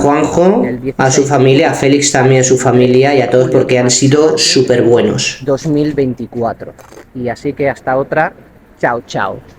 Juanjo, a su familia, a Félix también, a su familia y a todos porque han sido súper buenos. 2024. Y así que hasta otra. Chao, chao.